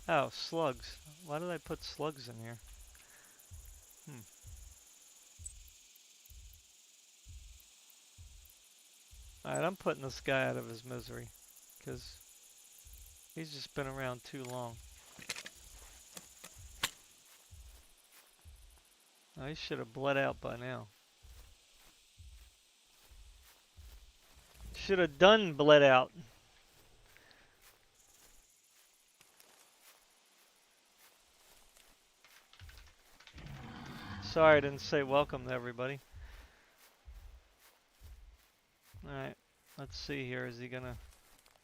Oh, slugs. Why did I put slugs in here? Alright, I'm putting this guy out of his misery. Because he's just been around too long. Oh, he should have bled out by now. Should have done bled out. Sorry I didn't say welcome to everybody. Alright, let's see here. Is he gonna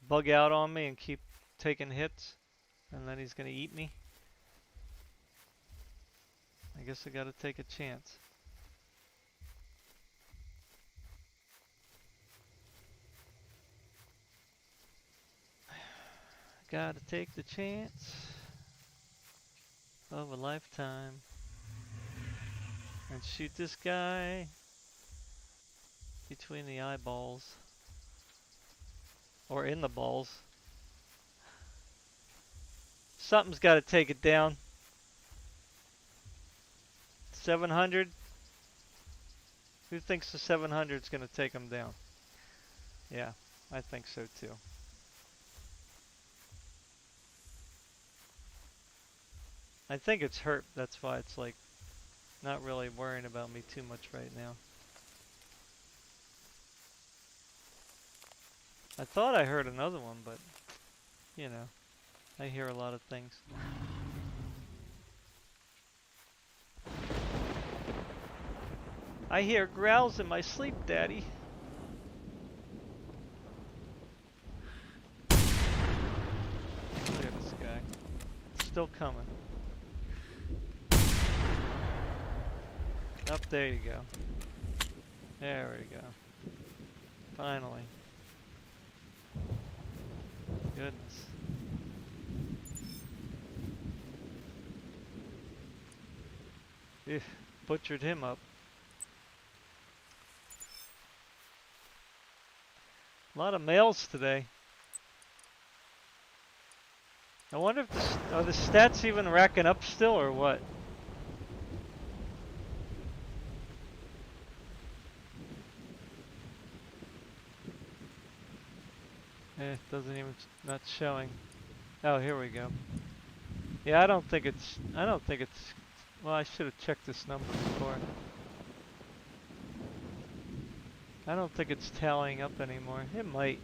bug out on me and keep taking hits? And then he's gonna eat me? I guess I gotta take a chance. Gotta take the chance of a lifetime and shoot this guy between the eyeballs. Or in the balls. Something's gotta take it down. 700? Who thinks the 700 is gonna take him down? Yeah, I think so too. I think it's hurt, that's why it's like not really worrying about me too much right now. I thought I heard another one, but you know, I hear a lot of things. I hear growls in my sleep, Daddy. Look at this guy. Still coming. Up there you go. There we go. Finally. Goodness. Ew, butchered him up. A lot of males today. I wonder if are the stats even racking up still or what? It doesn't even, not showing. Oh, here we go. Yeah, I don't think it's, well, I should have checked this number before. I don't think it's tallying up anymore. It might.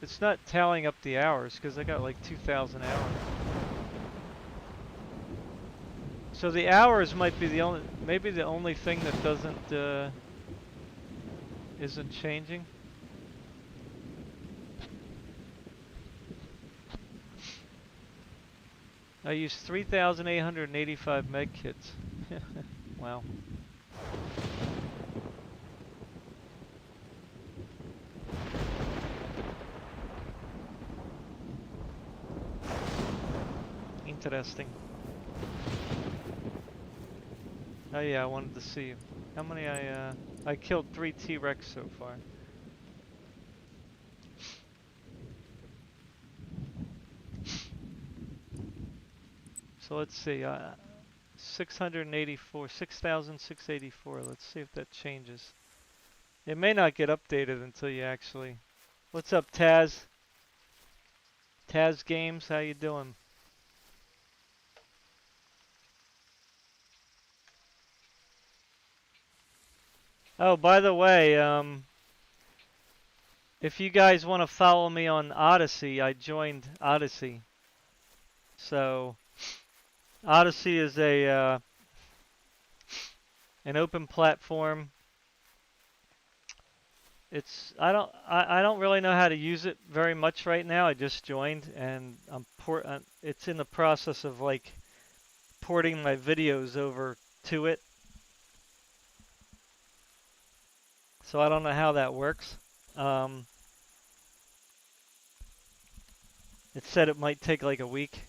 It's not tallying up the hours because I got like 2,000 hours. So the hours might be the only, maybe the only thing that doesn't, isn't changing. I used 3,885 med kits. Wow. Interesting. Oh yeah, I wanted to see how many I killed 3 T-Rex so far. So let's see, 684, 6,684. Let's see if that changes. It may not get updated until you actually. What's up, Taz? Taz Games, how you doing? Oh, by the way, if you guys want to follow me on Odyssey, I joined Odyssey. So Odyssey is a an open platform. I don't really know how to use it very much right now. I just joined and it's in the process of like porting my videos over to it. So I don't know how that works. Um, it said it might take like a week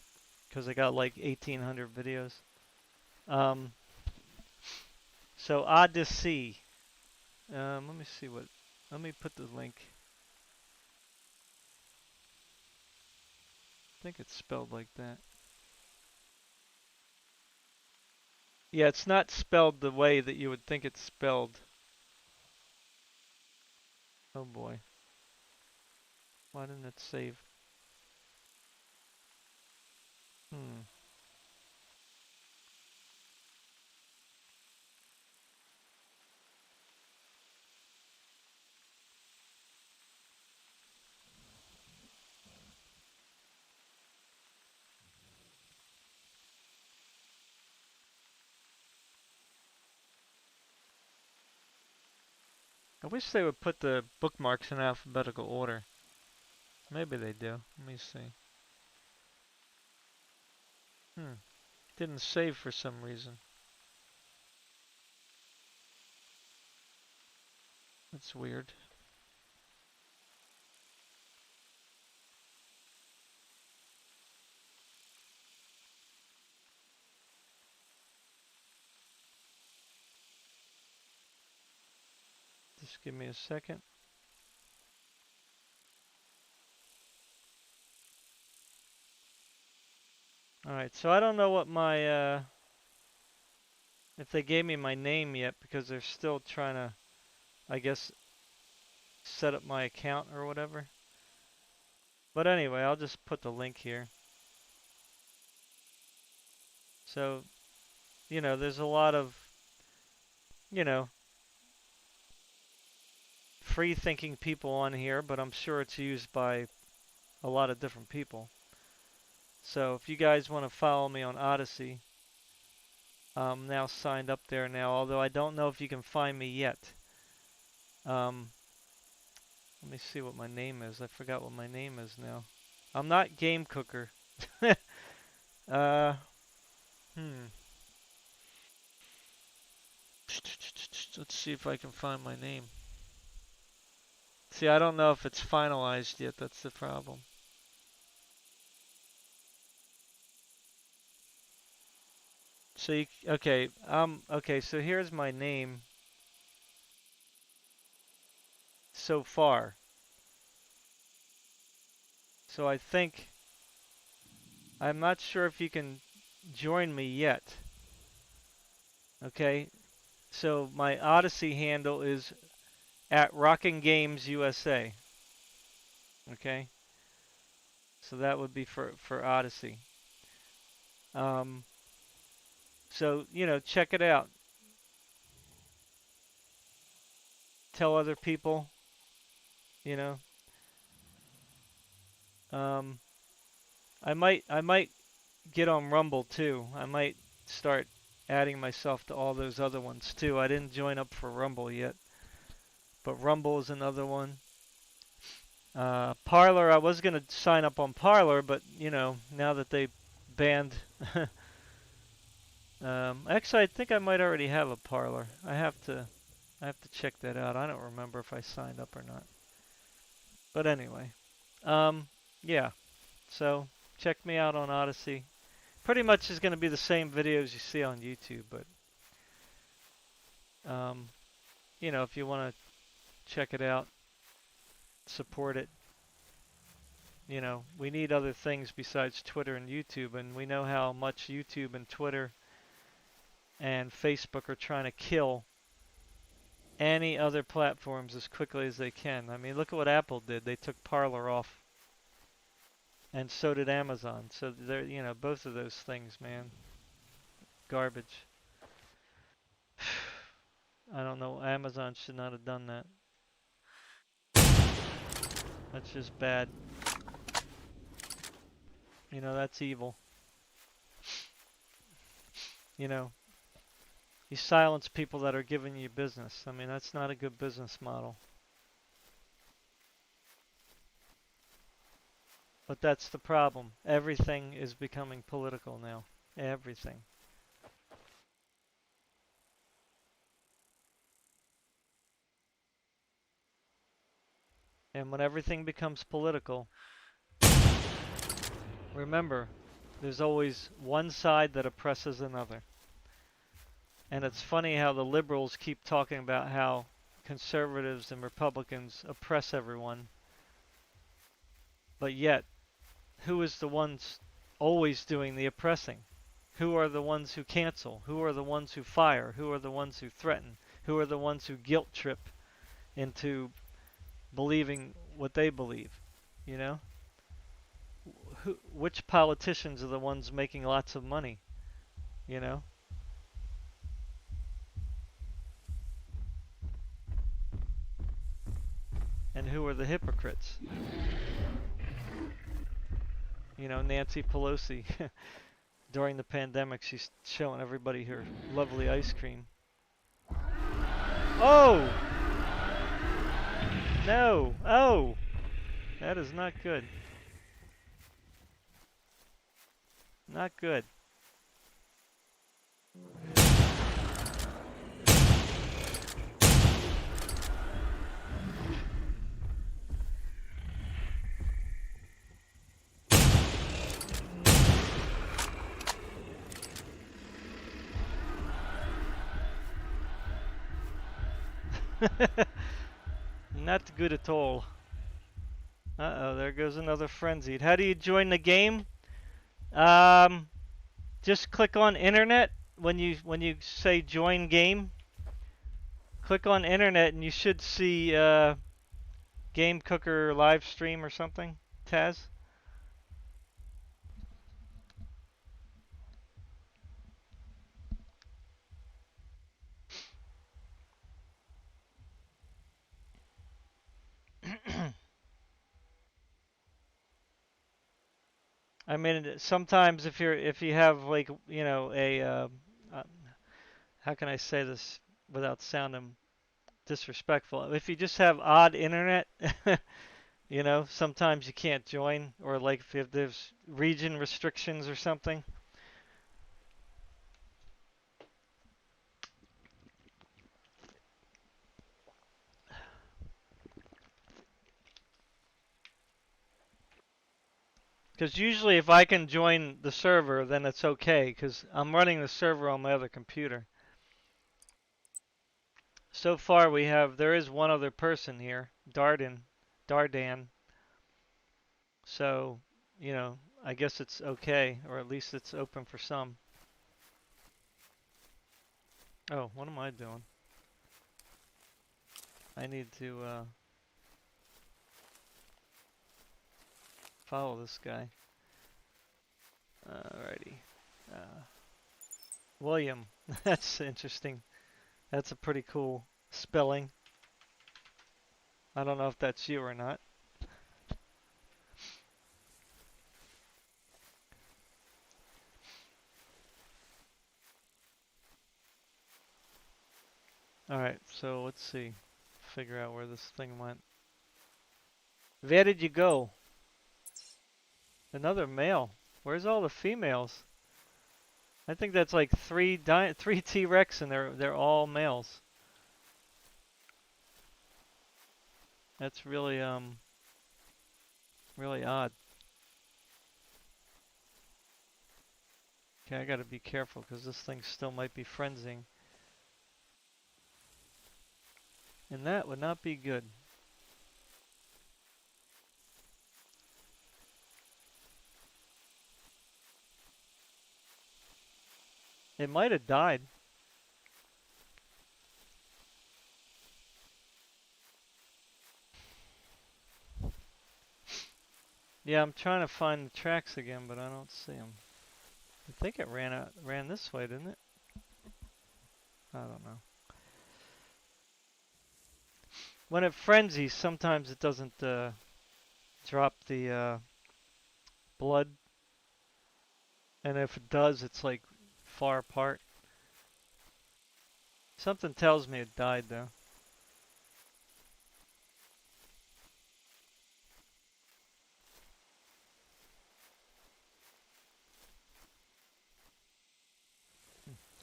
because I got like 1,800 videos. Um, so Odyssey. Let me see what. Let me put the link. I think it's spelled like that. Yeah, it's not spelled the way that you would think it's spelled. Oh boy. Why didn't it save? Hmm. I wish they would put the bookmarks in alphabetical order. Maybe they do. Let me see. Hmm. Didn't save for some reason. That's weird. Just give me a second. Alright, so I don't know what my, if they gave me my name yet because they're still trying to, I guess, set up my account or whatever. But anyway, I'll just put the link here. So, there's a lot of, you know, free thinking people on here, but I'm sure it's used by a lot of different people. So if you guys want to follow me on Odyssey, I'm now signed up there now, although I don't know if you can find me yet. Um, Let me see what my name is. I forgot what my name is now. I'm not Game Cooker. uh, hmm. Let's see if I can find my name. See, I don't know if it's finalized yet. That's the problem. So okay, so here's my name so far. So I'm not sure if you can join me yet. Okay, so my Odyssey handle is at Rockin' Games USA. Okay, so that would be for Odyssey. Um, so check it out. Tell other people. You know, um, I might get on Rumble too. I might start adding myself to all those other ones too. I didn't join up for Rumble yet, but Rumble is another one. Parlor, I was gonna sign up on Parlor, but now that they banned Actually, I think I might already have a parlor. I have to check that out. I don't remember if I signed up or not. But anyway, um, yeah. So check me out on Odyssey. Pretty much is going to be the same videos you see on YouTube, but um, if you want to check it out, support it. We need other things besides Twitter and YouTube, and we know how much YouTube and Twitter and Facebook are trying to kill any other platforms as quickly as they can. I mean, look at what Apple did. They took Parler off, and so did Amazon. So they're, both of those things, man, garbage. I don't know. Amazon should not have done that. That's just bad. That's evil. You know, you silence people that are giving you business. I mean, that's not a good business model. But that's the problem. Everything is becoming political now. Everything. And when everything becomes political, remember, there's always one side that oppresses another. And it's funny how the liberals keep talking about how conservatives and Republicans oppress everyone. But yet, who is the ones always doing the oppressing? Who are the ones who cancel? Who are the ones who fire? Who are the ones who threaten? Who are the ones who guilt trip into believing what they believe? You know? Which politicians are the ones making lots of money? You know? And who are the hypocrites? Nancy Pelosi, during the pandemic, she's showing everybody her lovely ice cream. Oh! No! Oh! That is not good. Not good. Not good at all. Uh-oh, there goes another frenzied. How do you join the game? Um, just click on internet when you say join game. Click on internet and you should see Game Cooker live stream or something. Taz? I mean, sometimes if you have like uh, how can I say this without sounding disrespectful? If you just have odd internet, sometimes you can't join, or like if there's region restrictions or something. Because usually if I can join the server, then it's okay, because I'm running the server on my other computer. So far there is one other person here, Dardan. So, I guess it's okay, or at least it's open for some. Oh, what am I doing? I need to follow this guy. Alrighty. William. That's interesting. That's a pretty cool spelling. I don't know if that's you or not. Alright, so let's see. Figure out where this thing went. Where did you go? Another male. Where's all the females? I think that's like three T-Rex, and they're all males. That's really odd. Okay, I gotta be careful because this thing still might be frenzying, and that would not be good. It might have died. Yeah, I'm trying to find the tracks again, but I don't see them. I think it ran this way, didn't it? I don't know. When it frenzies, sometimes it doesn't drop the blood, and if it does, it's like far apart. Something tells me it died though.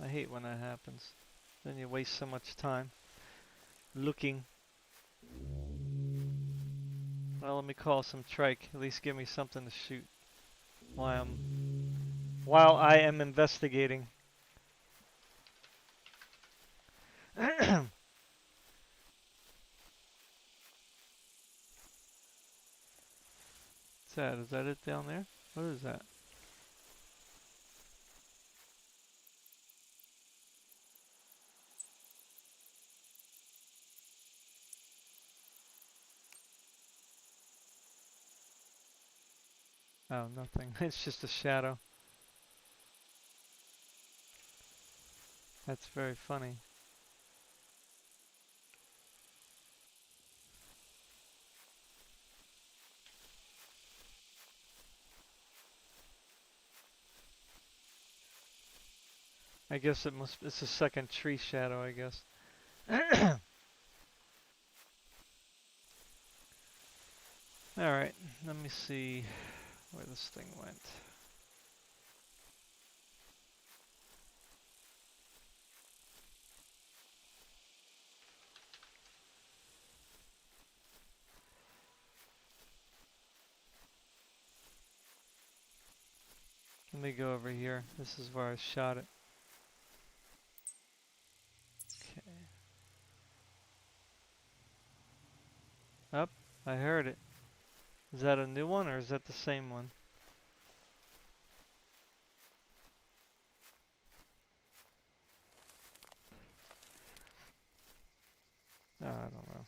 I hate when that happens. Then you waste so much time looking. Well, let me call some trike. At least give me something to shoot while I am investigating. What's that? Is that it down there? What is that? Oh, nothing. It's just a shadow. That's very funny. I guess it's a second tree shadow, I guess. Alright, let me see where this thing went. Let me go over here. This is where I shot it. Okay. Up, I heard it. Is that a new one or is that the same one? Oh, I don't know.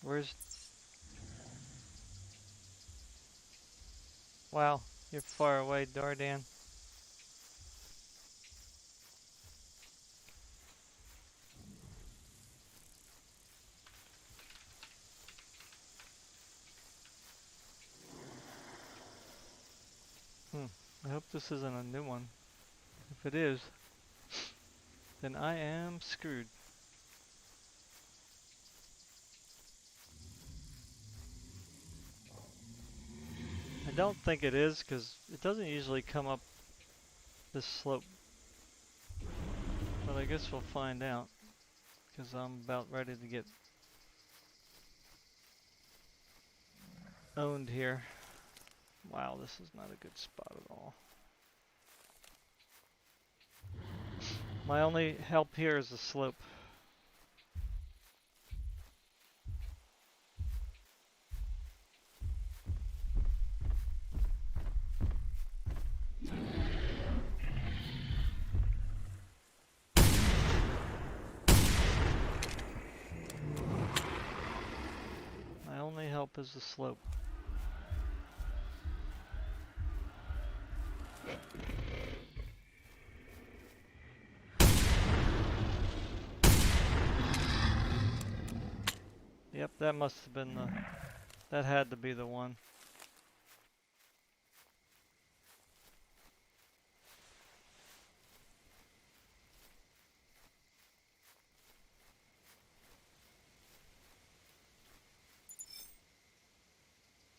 Where's... Wow, you're far away, Dardan. I hope this isn't a new one. If it is, then I am screwed. I don't think it is, because it doesn't usually come up this slope. But I guess we'll find out, because I'm about ready to get owned here. Wow, this is not a good spot at all. My only help here is the slope. as the slope. Yep, that must have been the... That had to be the one.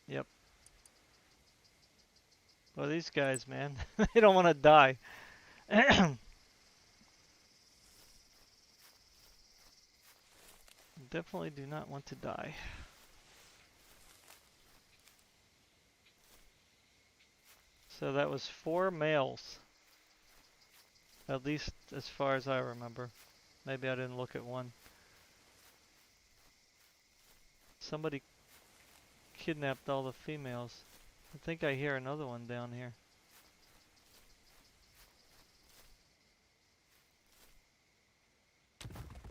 Yep. Well, these guys, man, they don't want to die. Definitely do not want to die. So that was 4 males. At least as far as I remember. Maybe I didn't look at one. Somebody kidnapped all the females. I think I hear another one down here.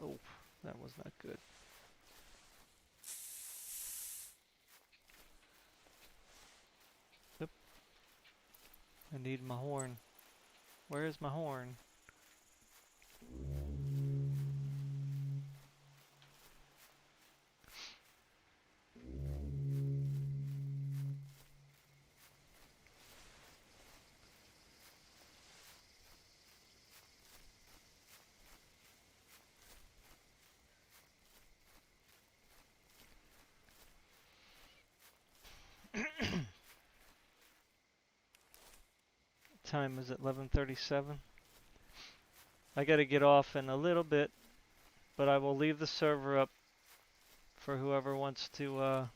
Oh, that was not good. Oop. I need my horn. Where is my horn? Time is at 11:37. I gotta get off in a little bit, but I will leave the server up for whoever wants to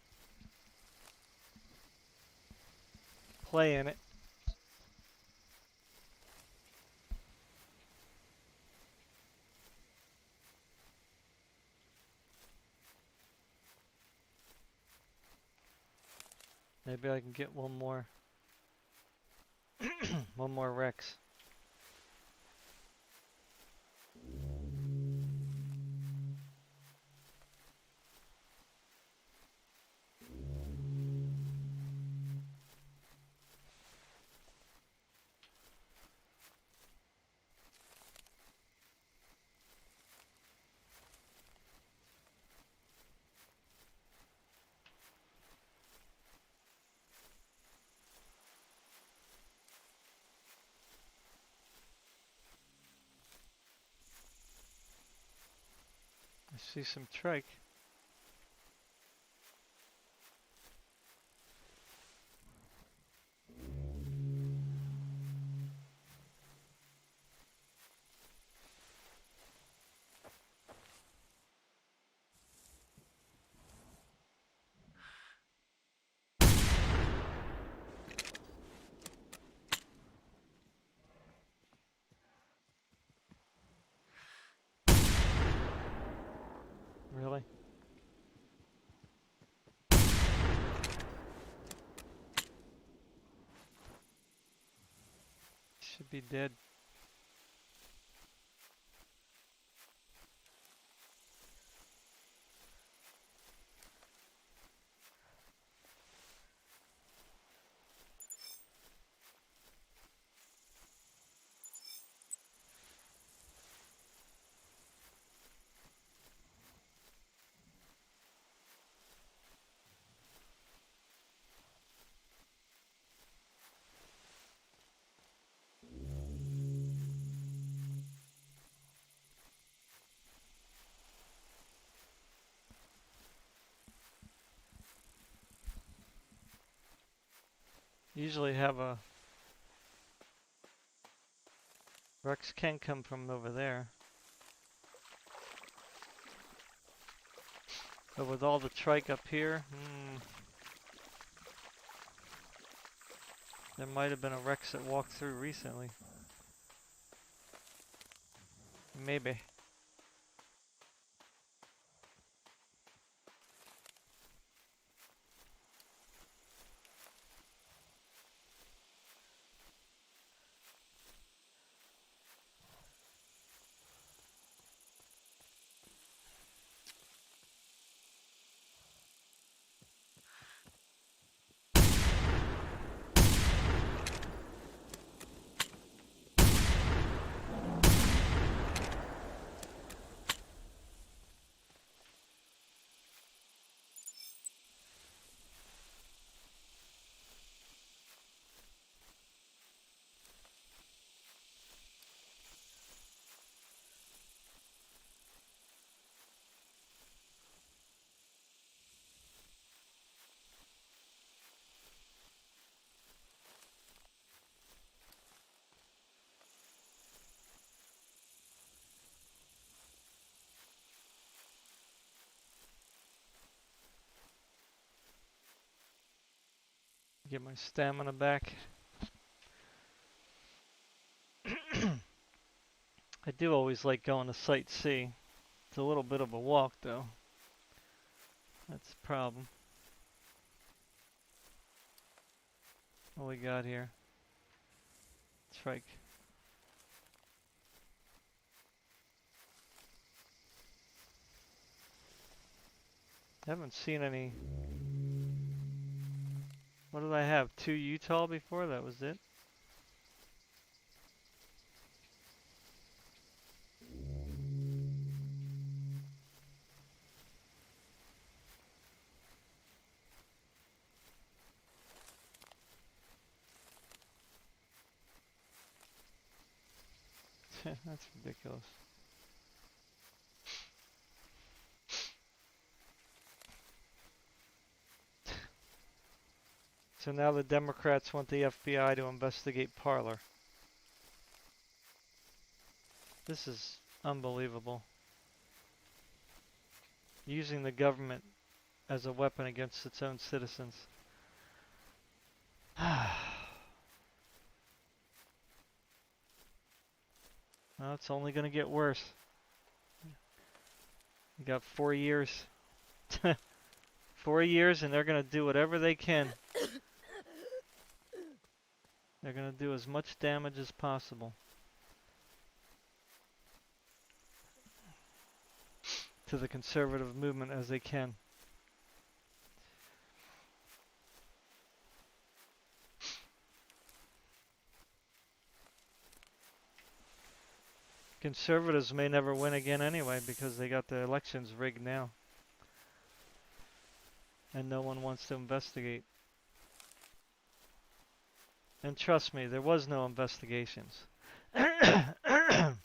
play in it. Maybe I can get one more one more Rex. I see some trike. Really? Should be dead. Usually have a Rex can come from over there. But with all the trike up here, there might have been a Rex that walked through recently. Maybe. Get my stamina back. I do always like going to Site C. It's a little bit of a walk, though. That's the problem. What we got here? Trike. Haven't seen any. What did I have? 2 Utah before? That was it? That's ridiculous. So now the Democrats want the FBI to investigate Parler. This is unbelievable. Using the government as a weapon against its own citizens. Well, it's only going to get worse. You got 4 years. 4 years, and they're going to do whatever they can. They're going to do as much damage as possible to the conservative movement as they can. Conservatives may never win again anyway because they got the elections rigged now. And no one wants to investigate. And trust me, there was no investigations. The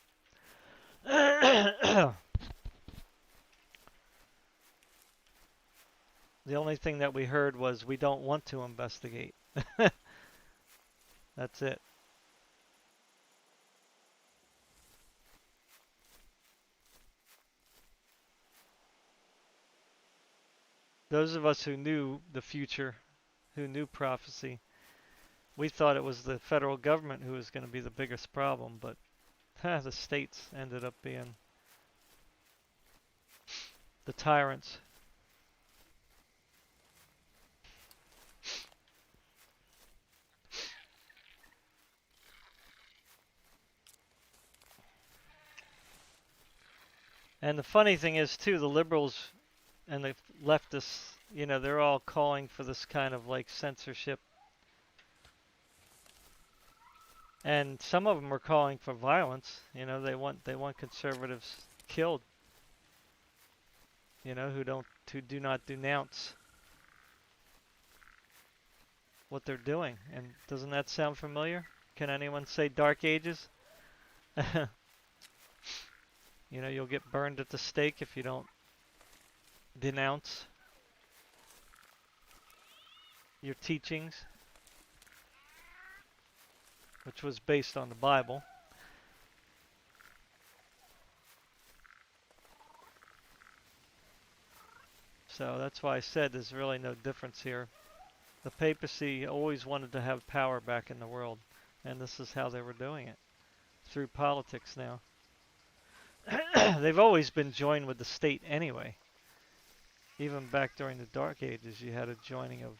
only thing that we heard was we don't want to investigate. That's it. Those of us who knew the future, who knew prophecy, we thought it was the federal government who was going to be the biggest problem, but the states ended up being the tyrants. And the funny thing is, too, the liberals and the leftists, you know, they're all calling for this kind of like censorship. And some of them are calling for violence. You know, they want conservatives killed. You know, who do not denounce what they're doing. And doesn't that sound familiar? Can anyone say Dark Ages? You know, you'll get burned at the stake if you don't denounce your teachings, which was based on the Bible. So that's why I said there's really no difference here. The papacy always wanted to have power back in the world, and this is how they were doing it, through politics now. They've always been joined with the state anyway. Even back during the Dark Ages, you had a joining of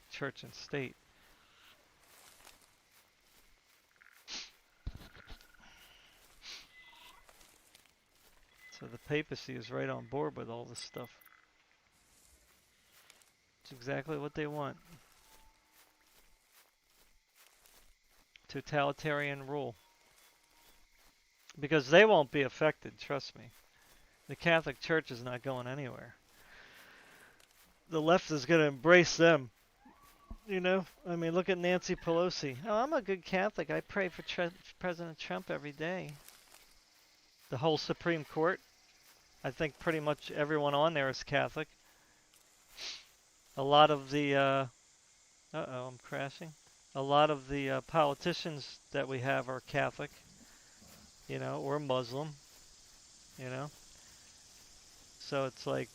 church and state. So the papacy is right on board with all this stuff. It's exactly what they want. Totalitarian rule. Because they won't be affected, trust me. The Catholic Church is not going anywhere. The left is going to embrace them. You know, I mean, look at Nancy Pelosi. Oh, I'm a good Catholic. I pray for President Trump every day. The whole Supreme Court, I think pretty much everyone on there is Catholic. A lot of the, uh-oh, I'm crashing. A lot of the politicians that we have are Catholic, you know, or Muslim, you know. So it's like,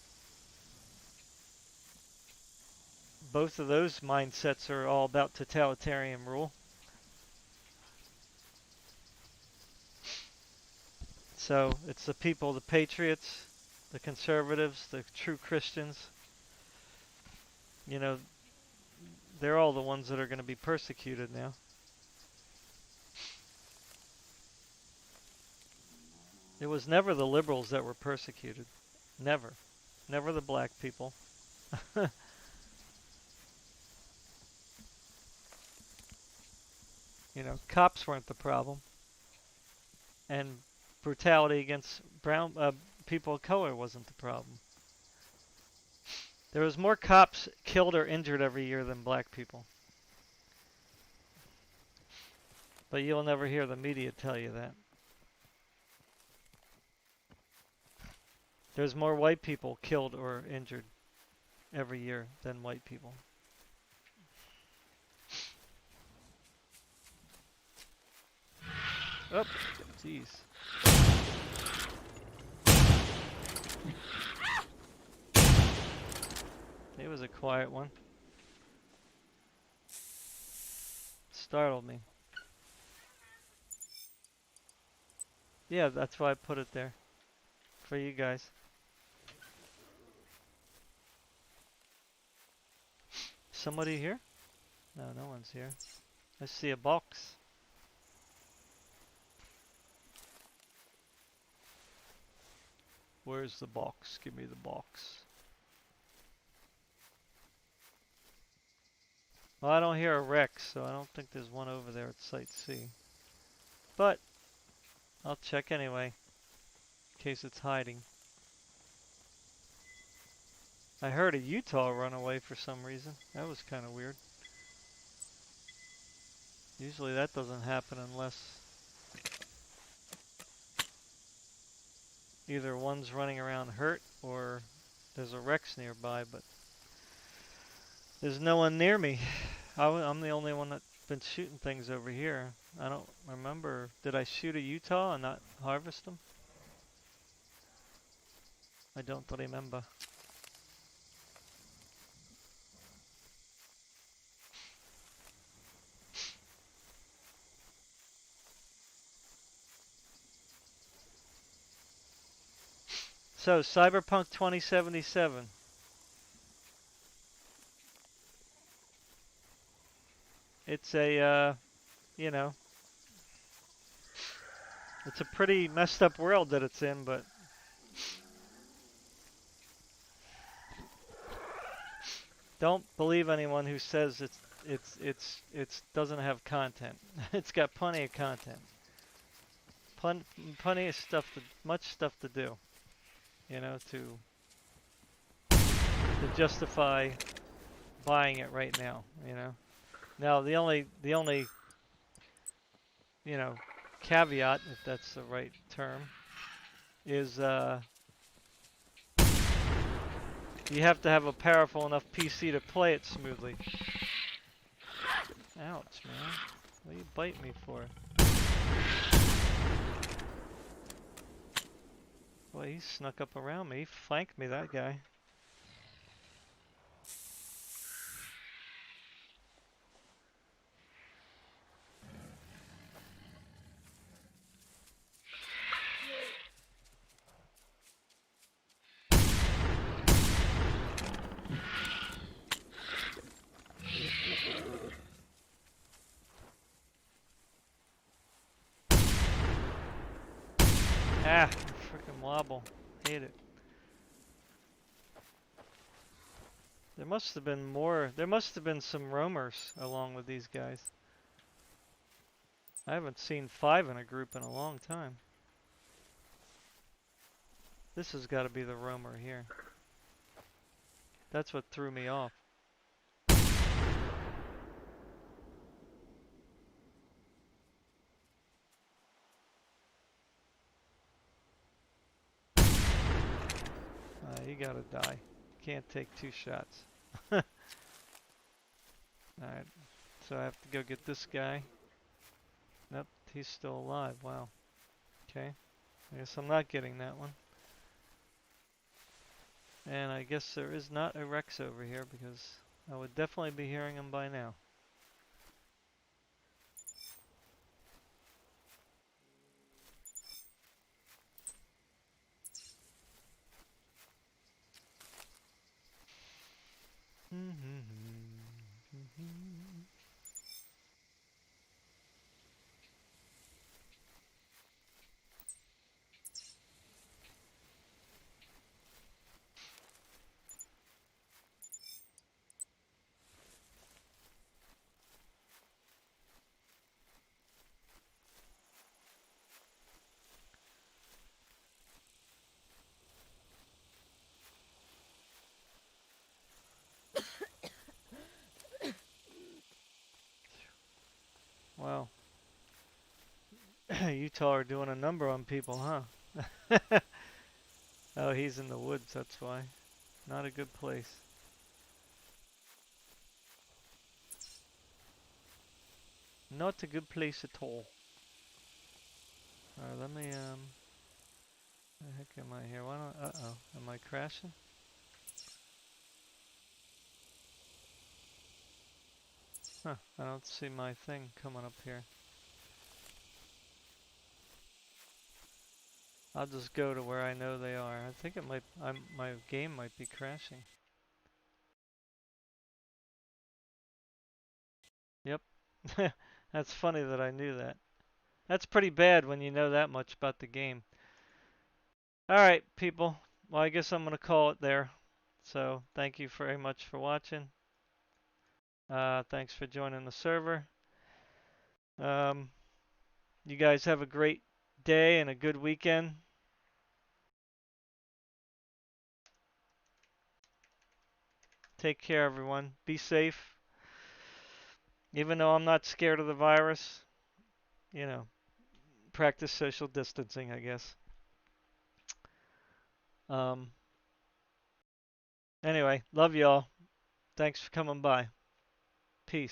both of those mindsets are all about totalitarian rule. So it's the people, the patriots, the conservatives, the true Christians. You know, they're all the ones that are going to be persecuted now. It was never the liberals that were persecuted. Never. Never the black people. You know, cops weren't the problem. And brutality against brown people of color wasn't the problem. There was more cops killed or injured every year than black people. But you'll never hear the media tell you that. There's more white people killed or injured every year than white people. Oh, jeez. It was a quiet one. Startled me. Yeah, that's why I put it there. For you guys. Somebody here? No, no one's here. I see a box. Where's the box? Give me the box. Well, I don't hear a Rex, so I don't think there's one over there at Site C. But I'll check anyway, in case it's hiding. I heard a Utah run away for some reason. That was kind of weird. Usually that doesn't happen unless either one's running around hurt or there's a Rex nearby, but there's no one near me. I'm the only one that's been shooting things over here. I don't remember. Did I shoot a Utah and not harvest them? I don't remember. So, Cyberpunk 2077. It's a, you know, it's a pretty messed up world that it's in, but don't believe anyone who says it doesn't have content. It's got plenty of content. Plenty of stuff, much stuff to do, you know, to justify buying it right now, you know. Now the only you know, caveat, if that's the right term, is you have to have a powerful enough PC to play it smoothly. Ouch, man. What do you bite me for? Boy, he snuck up around me. He flanked me, that guy. Ah, frickin' wobble. Hate it. There must have been more. There must have been some roamers along with these guys. I haven't seen 5 in a group in a long time. This has got to be the roamer here. That's what threw me off. You gotta die. Can't take 2 shots. Alright, so I have to go get this guy. Nope, he's still alive. Wow. Okay. I guess I'm not getting that one. And I guess there is not a Rex over here because I would definitely be hearing them by now. Wow. Utah are doing a number on people, huh? Oh, he's in the woods, that's why. Not a good place. Not a good place at all. Alright, let me, the heck am I here? Why don't, uh-oh, am I crashing? Huh, I don't see my thing coming up here. I'll just go to where I know they are. I think it might, my game might be crashing. Yep. That's funny that I knew that. That's pretty bad when you know that much about the game. Alright, people. Well, I guess I'm going to call it there. So, thank you very much for watching. Thanks for joining the server. You guys have a great day and a good weekend. Take care, everyone. Be safe. Even though I'm not scared of the virus, you know, practice social distancing, I guess. Um, anyway, love y'all. Thanks for coming by. Peace.